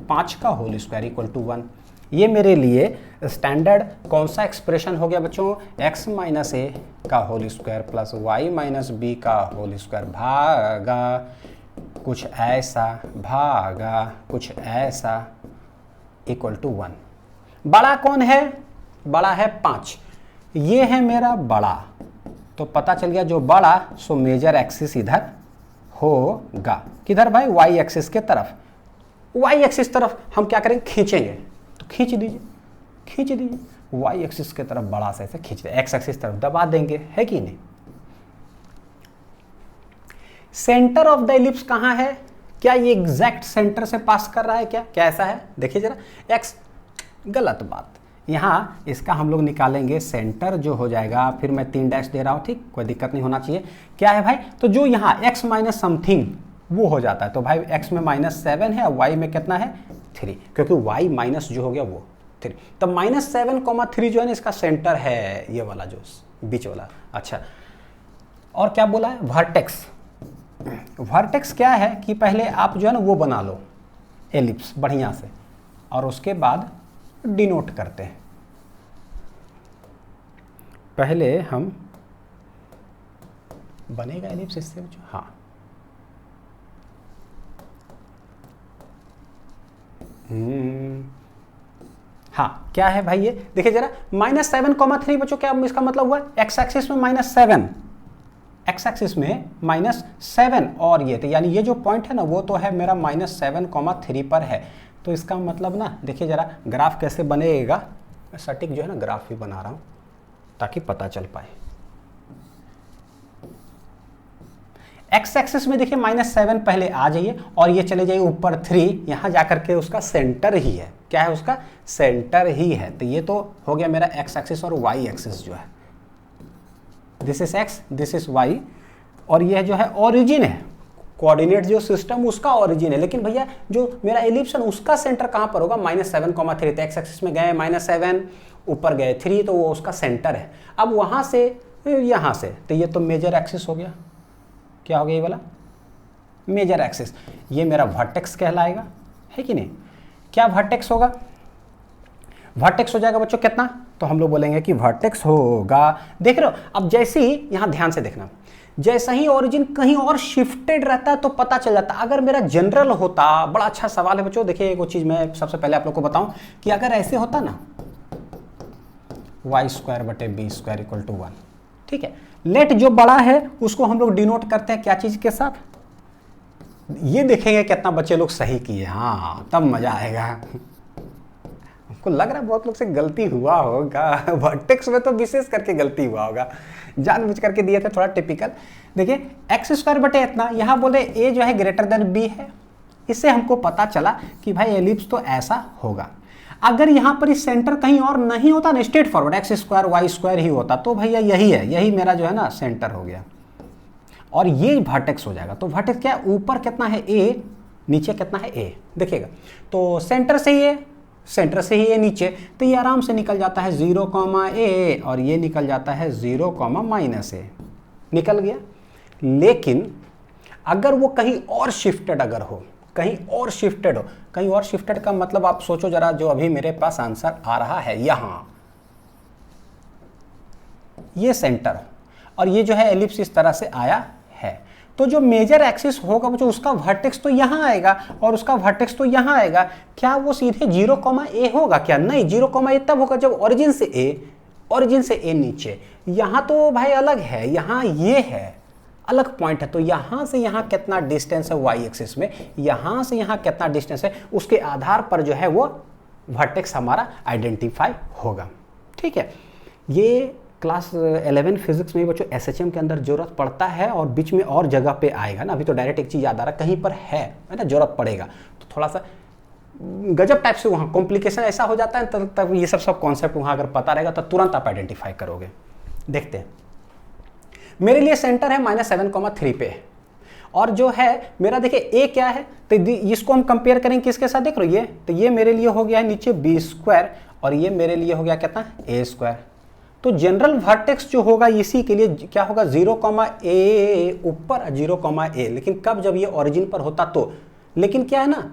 5 का होल स्क्वायर इक्वल टू 1। ये मेरे लिए स्टैंडर्ड कौन सा एक्सप्रेशन हो गया बच्चों, x-a का होल स्क्वायर प्लस y-b का होल स्क्वायर भागा कुछ ऐसा, भागा कुछ ऐसा इक्वल टू 1। बड़ा कौन है, बड़ा है 5, ये है मेरा बड़ा, तो पता चल गया जो बड़ा सो मेजर एक्सिस इधर होगा, किधर भाई y एक्सिस के तरफ। y एक्सिस तरफ हम क्या करेंगे, खींचेंगे, तो खींच दीजिए y एक्सिस के तरफ बड़ा से ऐसे खींच दे, x एक्सिस तरफ दबा देंगे, है कि नहीं। सेंटर ऑफ द एलिप्स कहां है, क्या ये एग्जैक्ट सेंटर से पास कर रहा है, क्या ऐसा है, देखिए जरा x, गलत बात, यहाँ इसका हम लोग निकालेंगे सेंटर जो हो जाएगा, फिर मैं 3 डैश दे रहा हूँ, ठीक, कोई दिक्कत नहीं होना चाहिए। क्या है भाई, तो जो यहाँ x माइनस समथिंग वो हो जाता है, तो भाई x में -7 है, y में कितना है 3, क्योंकि y माइनस जो हो गया वो 3, तो -7,3 जो है ना इसका सेंटर है, ये वाला जो बीच वाला। अच्छा, और क्या बोला है, वर्टेक्स। वर्टेक्स क्या है कि पहले आप जो है ना वो बना लो एलिप्स बढ़िया से, और उसके बाद डिनोट करते हैं। पहले हम बनेगा एलिप्स इससे, हाँ हाँ क्या है भाई, ये देखिए जरा -7,3 बच्चों, क्या इसका मतलब हुआ x एक्सिस में -7, x एक्सिस में -7, और ये तो यानी ये जो पॉइंट है ना वो तो है मेरा -7,3 पर है। तो इसका मतलब ना देखिए जरा ग्राफ कैसे बनेगा, मैं सटीक जो है ना ग्राफ भी बना रहा हूं ताकि पता चल पाए। x एक्सिस में देखिए -7 पहले आ जाइए और ये चले जाइए ऊपर 3, यहां जाकर के उसका सेंटर ही है, क्या है उसका सेंटर ही है। तो ये तो हो गया मेरा x एक्सिस, और y एक्सिस जो है this is x, this is y, और ये जो है ओरिजिन है, कोऑर्डिनेट जो सिस्टम उसका ओरिजिन है। लेकिन भैया जो मेरा एलिप्स है उसका सेंटर कहां पर होगा, -7,3, तो x एक्सिस में गए -7, ऊपर गए 3, तो वो उसका सेंटर है। अब वहां से यहां से, तो ये तो मेजर एक्सिस हो गया, क्या हो गया ये वाला मेजर एक्सिस, ये मेरा वर्टेक्स कहलाएगा, है कि नहीं। क्या वर्टेक्स होगा, वर्टेक्स हो जाएगा बच्चों कितना, तो हम लोग बोलेंगे कि वर्टेक्स होगा, देख रहे हो। अब जैसे ही यहां ध्यान से देखना, जैसा ही ओरिजिन कहीं और शिफ्टेड रहता है तो पता चल जाता है। अगर मेरा जनरल होता, बड़ा अच्छा सवाल है बच्चों, देखिए एक चीज मैं सबसे पहले आप लोग को बताऊं कि अगर ऐसे होता ना y² बटे b² इक्वल टू 1, ठीक है, लेट जो बड़ा है उसको हम लोग डिनोट करते हैं क्या चीज के साथ, ये देखेंगे कितना बच्चे लोग सही किए, हाँ तब मजा आएगा। हमको लग रहा है बहुत लोग से गलती हुआ होगा, वर्टेक्स में तो विशेष करके गलती हुआ होगा, जानबूझ करके दिए थे थोड़ा टिपिकल। देखिए x² बटे इतना, यहाँ बोले a जो है ग्रेटर देन b है, इससे हमको पता चला कि भाई एलिप्स तो ऐसा होगा। अगर यहाँ पर इस सेंटर कहीं और नहीं होता ना, स्ट्रेट फॉरवर्ड x² y² ही होता तो भैया यही है, यही मेरा जो है ना सेंटर हो गया और ये वर्टेक्स हो जाएगा। तो वर्टेक्स क्या है, ऊपर कितना है a, नीचे कितना है a, देखिएगा तो सेंटर से ही ये नीचे, तो ये आराम से निकल जाता है 0, a और ये निकल जाता है 0, -a, निकल गया। लेकिन अगर वो कहीं और शिफ्टेड अगर हो, कहीं और शिफ्टेड का मतलब आप सोचो जरा, जो अभी मेरे पास आंसर आ रहा है यहाँ, ये सेंटर और ये जो है एलिप्स इस तरह से आया है, तो जो मेजर एक्सिस होगा बच्चों उसका वर्टेक्स तो यहाँ आएगा और उसका वर्टेक्स तो यहाँ आएगा। क्या वो सीधे 0, a होगा क्या? नहीं, 0, a तब होगा जब ओरिजिन से a नीचे, यहाँ तो भाई अलग है, यहाँ ये है अलग पॉइंट है, तो यहाँ से यहाँ कितना डिस्टेंस है y एक्सिस में, यहाँ से यहाँ कितना डिस्टेंस है, उसके आधार पर जो है वो वर्टेक्स हमारा आइडेंटिफाई होगा। ठीक है, ये क्लास 11 फिजिक्स में बच्चों SHM के अंदर जरूरत पड़ता है और बीच में और जगह पे आएगा ना, अभी तो डायरेक्ट एक चीज़ याद आ रहा कहीं पर है ना, जरूरत पड़ेगा तो थोड़ा सा गजब टाइप से वहाँ कॉम्प्लिकेशन ऐसा हो जाता है, तब ये सब कॉन्सेप्ट वहाँ अगर पता रहेगा तो तुरंत आप आइडेंटिफाई करोगे। देखते हैं, मेरे लिए सेंटर है -7,3 पे और जो है मेरा देखिए a क्या है, तो इसको हम कंपेयर करेंगे किसके साथ, देख रहे हो ये, तो ये मेरे लिए हो गया है नीचे b² और ये मेरे लिए हो गया कितना a²। तो जनरल वर्टेक्स जो होगा इसी के लिए क्या होगा 0, a ऊपर 0, a, लेकिन कब, जब ये ओरिजिन पर होता तो। लेकिन क्या है ना,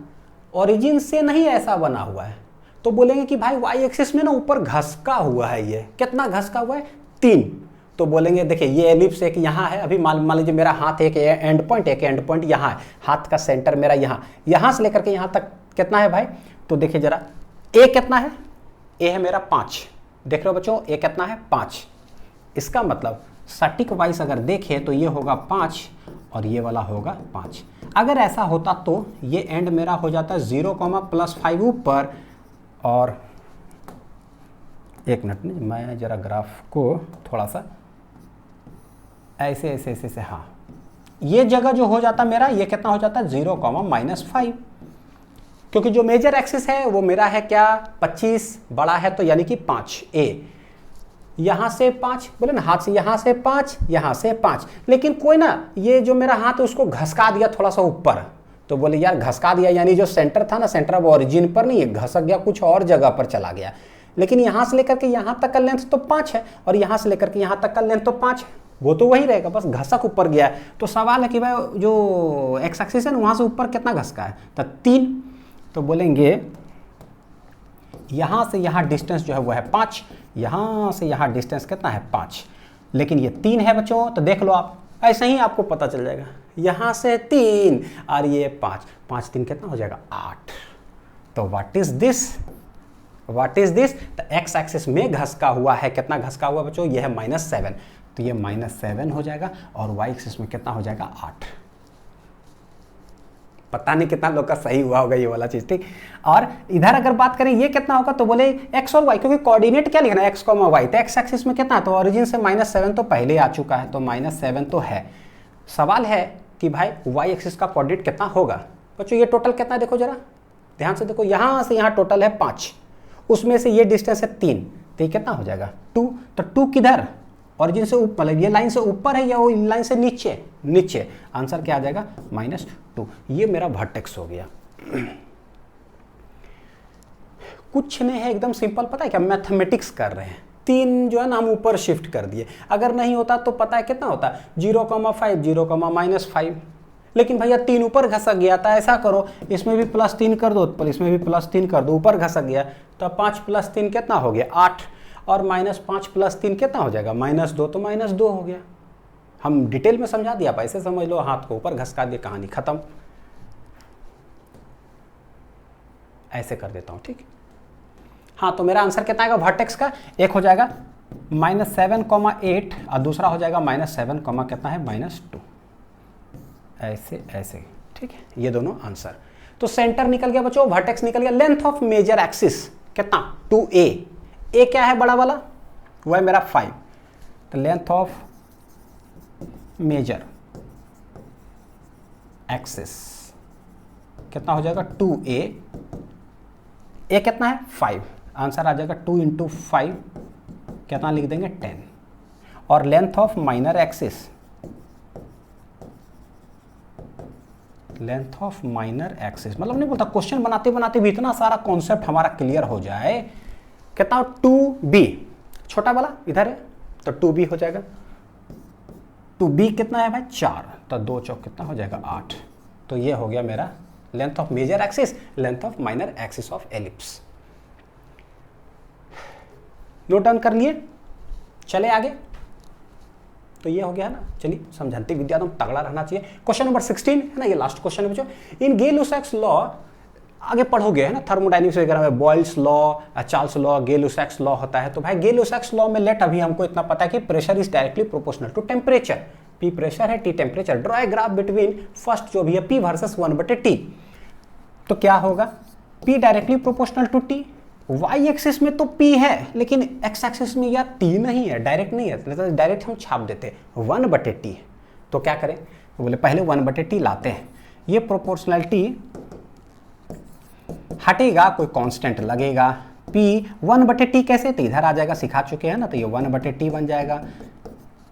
ओरिजिन से नहीं ऐसा बना हुआ है, तो बोलेंगे कि भाई y एक्सिस में ना ऊपर घसका हुआ है, ये कितना घसका हुआ है 3, तो बोलेंगे देखिए ये एलिप्स एक यहाँ है, अभी मान लीजिए मेरा हाथ एक एंड पॉइंट यहाँ है, हाथ का सेंटर मेरा यहाँ से लेकर के यहाँ तक कितना है भाई, तो देखिए जरा a कितना है, a है मेरा 5, देख रहे हो बच्चों a कितना है 5, इसका मतलब सटीक वाइज अगर देखें तो ये होगा 5 और ये वाला होगा 5। अगर ऐसा होता तो ये एंड मेरा हो जाता है 0, +5 ऊपर, और एक मिनट नहीं, मैं जरा ग्राफ को थोड़ा सा ऐसे हाँ, ये जगह जो हो जाता मेरा, ये कितना हो जाता है 0, -5, क्योंकि जो मेजर एक्सिस है वो मेरा है क्या 25 बड़ा है, तो यानी कि 5a, यहाँ से 5 बोले ना, हाथ से यहाँ से 5, यहाँ से 5, लेकिन कोई ना ये जो मेरा हाथ है उसको घसका दिया थोड़ा सा ऊपर, तो बोले यार घसका दिया यानी जो सेंटर था ना, सेंटर अब ओरिजिन पर नहीं है, घसक गया कुछ और जगह पर चला गया, लेकिन यहाँ से लेकर के यहाँ तक का लेंथ तो 5 है और यहाँ से लेकर के यहाँ तक का लेंथ तो 5 है, वो तो वही रहेगा, बस घसक ऊपर गया है। तो सवाल है कि भाई जो एक्स एक्सिस है ना वहाँ से ऊपर कितना घसका है, तो 3, तो बोलेंगे यहाँ से यहाँ डिस्टेंस जो है वो है 5, यहाँ से यहाँ डिस्टेंस कितना है 5, लेकिन ये 3 है बच्चों, तो देख लो आप, ऐसे ही आपको पता चल जाएगा, यहाँ से 3 और ये 5, 5 3 कितना हो जाएगा 8। तो व्हाट इज दिस, तो एक्स एक्सिस में घसका हुआ है, कितना घसका हुआ बच्चों, ये है -7, तो ये -7 हो जाएगा और वाई एक्सिस में कितना हो जाएगा 8। पता नहीं कितना लोग का सही हुआ होगा ये वाला चीज, ठीक। और इधर अगर बात करें ये कितना होगा, तो बोले x और y, क्योंकि कोऑर्डिनेट क्या लिखना है x, y, तो x एक्सिस में कितना है, तो ओरिजिन से -7 तो पहले आ चुका है, तो -7 तो है। सवाल है कि भाई y एक्सिस का कोऑर्डिनेट कितना होगा बच्चों, ये टोटल कितना है, देखो जरा ध्यान से देखो, यहाँ से यहाँ टोटल है 5, उसमें से ये डिस्टेंस है 3, तो ये कितना हो जाएगा 2, तो 2 किधर, ओरिजिन से ऊपर, मतलब ये लाइन से ऊपर है या वो लाइन से नीचे, आंसर क्या आ जाएगा -2। ये मेरा वर्टेक्स हो गया। कुछ नहीं है, एकदम सिंपल, पता है क्या, मैथमेटिक्स कर रहे हैं, 3 जो है ना हम ऊपर शिफ्ट कर दिए, अगर नहीं होता तो पता है कितना होता, 0, 5, 0, -5, लेकिन भैया 3 ऊपर घसक गया, था ऐसा करो इसमें भी +3 कर दो, पर इसमें भी +3 कर दो, ऊपर घसक गया, तो 5 + 3 कितना हो गया 8, और -5 + 3 कितना हो जाएगा -2, तो -2 हो गया। हम डिटेल में समझा दिया, आप ऐसे समझ लो हाथ को ऊपर घसका दिए, कहानी खत्म। ऐसे कर देता हूं, ठीक। हाँ, तो मेरा आंसर कितना आएगा वर्टेक्स का? एक हो जाएगा -7,8 और दूसरा हो जाएगा -7, कितना है -2। ऐसे ऐसे, ठीक है, ये दोनों आंसर। तो सेंटर निकल गया बच्चों, वर्टेक्स निकल गया। लेंथ ऑफ मेजर एक्सिस कितना? 2a। ए क्या है बड़ा वाला? वो है मेरा 5। तो लेंथ ऑफ मेजर एक्सिस कितना हो जाएगा? 2a। ए कितना है? 5। आंसर आ जाएगा 2 × 5, कितना लिख देंगे? 10। और length of minor axis, length of minor axis मतलब नहीं बोलता, क्वेश्चन बनाते बनाते भी इतना सारा कॉन्सेप्ट हमारा क्लियर हो जाए। कितना? 2b, छोटा वाला इधर है तो 2b हो जाएगा। 2b कितना है भाई? 4। तो 2 चौक कितना हो जाएगा? 8। तो ये हो गया मेरा length of major axis, length of minor axis of ellipse. Note down कर लिए, चले आगे। तो ये हो गया ना। चलिए, समझाती विद्या तो तगड़ा रहना चाहिए। क्वेश्चन नंबर 16 है ना, ये लास्ट क्वेश्चन है बच्चों। इन गे-लुसाक्स लॉ, आगे पढ़ोगे है ना थर्मोडायनेमिक्स वगैरह में, Boyle's law, Charles law, Gay Lussac's law होता है। तो भाई गे-लुसाक्स लॉ में लेट अभी हमको इतना पता है कि pressure is directly proportional to temperature. P pressure है, T temperature. Draw a graph between first जो भी है P वर्सेस 1/T। तो क्या होगा? P directly proportional to T। y axis में तो P है, लेकिन x एक्सिस में यार T नहीं है, डायरेक्ट नहीं है। डायरेक्ट हम छाप देते 1/T। तो क्या करें? बोले पहले 1/T लाते हैं। ये प्रोपोर्शनलिटी हटेगा, कोई कांस्टेंट लगेगा। P 1/T कैसे? तो इधर आ जाएगा, सिखा चुके हैं ना। तो ये 1/T बन जाएगा,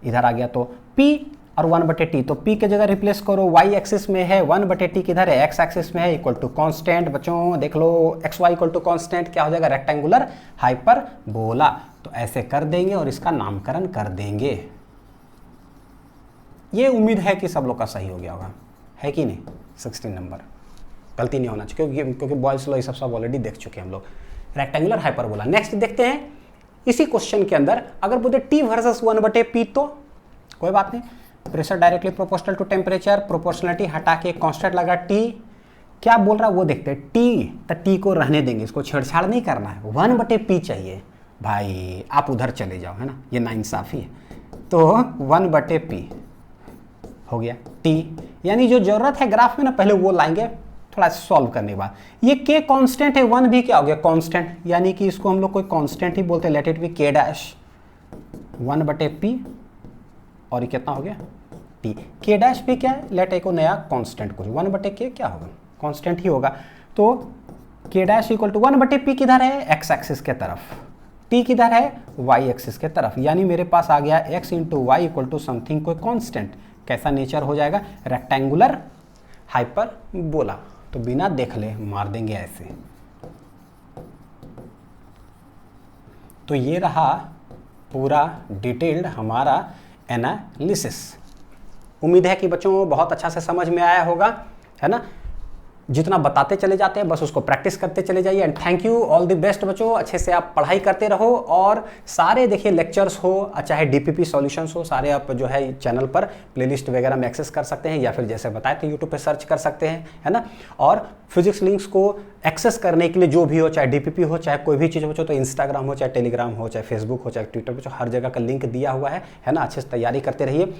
इधर आ गया तो P और 1/T। तो P के जगह रिप्लेस करो, y एक्सिस में है 1/T, किधर है? x एक्सिस में है, इक्वल टू कांस्टेंट। बच्चों देख लो, xy इक्वल टू कांस्टेंट क्या हो जाएगा? Rectangular hyperbola. तो ऐसे कर देंगे और इसका नामकरण कर देंगे। ये उम्मीद है कि सब लोग का सही हो गया होगा, है कि नहीं? 16 नंबर गलती नहीं होना चाहिए, क्योंकि बॉयल्स लॉ ये सब ऑलरेडी देख चुके हैं हम लोग। Rectangular hyperbola. नेक्स्ट देखते हैं इसी क्वेश्चन के अंदर, अगर बोलते T वर्सेस 1/P तो कोई बात नहीं, pressure directly proportional to temperature, proportionality हटा के कांस्टेंट लगा T। क्या बोल रहा है वो देखते हैं। T, तो T को रहने देंगे, इसको छेड़छाड़ नहीं करना है। 1/P चाहिए भाई, आप उधर चले जाओ, है ना, ये नाइंसाफी है। तो 1/P हो गया T, यानी जो जरूरत है ग्राफ में ना पहले वो लाएंगे थोड़ा सॉल्व करने के बाद। ये K कांस्टेंट है, 1 भी क्या हो गया? कांस्टेंट, यानी कि इसको हम लोग कोई कांस्टेंट ही बोलते हैं। Let it be K dash 1/P और ये कितना हो गया? T। K डैश भी क्या है? लेट एक नया कांस्टेंट कुछ 1/K क्या होगा? कांस्टेंट ही होगा। तो K dash equal to 1/P किधर है? x एक्सिस के तरफ, T किधर है? y एक्सिस के तरफ। यानी मेरे पास आ गया x into y equal to something कोई कांस्टेंट। कैसा नेचर हो जाएगा? Rectangular hyperbola. तो बिना देख ले मार देंगे ऐसे। तो ये रहा पूरा डिटेल्ड हमारा एनालिसिस। उम्मीद है कि बच्चों बहुत अच्छा से समझ में आया होगा, है ना। जितना बताते चले जाते हैं बस उसको प्रैक्टिस करते चले जाइए। And thank you, all the best बच्चों। अच्छे से आप पढ़ाई करते रहो और सारे देखिए लेक्चर्स हो चाहे डीपीपी सॉल्यूशंस हो, सारे आप जो है चैनल पर प्लेलिस्ट वगैरह में एक्सेस कर सकते हैं, या फिर जैसे बताए तो यूट्यूब पे सर्च कर सकते हैं, है ना। और फिजिक्स लिंक्स को एक्सेस करने के लिए जो भी हो, चाहे डीपीपी हो चाहे कोई भी चीज़ हो, तो इंस्टाग्राम हो चाहे टेलीग्राम हो चाहे फेसबुक हो चाहे ट्विटर हो, हर जगह का लिंक दिया हुआ है ना। अच्छे से तैयारी करते रहिए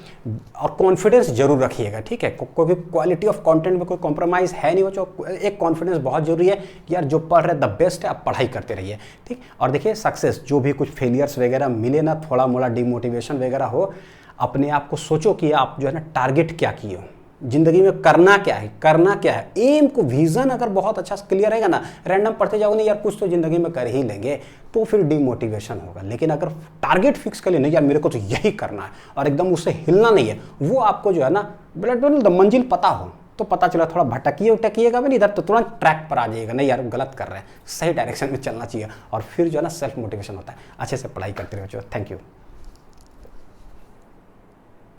और कॉन्फिडेंस जरूर रखिएगा, ठीक है। कोई भी क्वालिटी ऑफ कंटेंट में कोई कॉम्प्रोमाइज़ है नहीं बच्चों। एक कॉन्फिडेंस बहुत जरूरी है कि यार जो पढ़ रहे द बेस्ट है, आप पढ़ाई करते रहिए, ठीक। और देखिए सक्सेस जो भी कुछ फेलियर्स वगैरह मिले ना, थोड़ा मोड़ा डिमोटिवेशन वगैरह हो, अपने आप को सोचो कि आप जो है ना टारगेट क्या किए हो जिंदगी में, करना क्या है, करना क्या है। एम को विजन अगर बहुत अच्छा क्लियर रहेगा ना, रैंडम पढ़ते जाओगे नहीं यार कुछ तो जिंदगी में कर ही लेंगे, तो फिर डिमोटिवेशन होगा। लेकिन अगर टारगेट फिक्स कर लिए नहीं यार मेरे को तो यही करना है और एकदम उससे हिलना नहीं है, वो आपको जो है ना मंजिल पता हो, तो पता चला थोड़ा भटकिए उटकिएगा भी नहीं इधर, तो तुरंत ट्रैक पर आ जाइएगा, नहीं यार गलत कर रहे हैं, सही डायरेक्शन में चलना चाहिए। और फिर जो है ना सेल्फ मोटिवेशन होता है। अच्छे से पढ़ाई करते रहो। Thank you.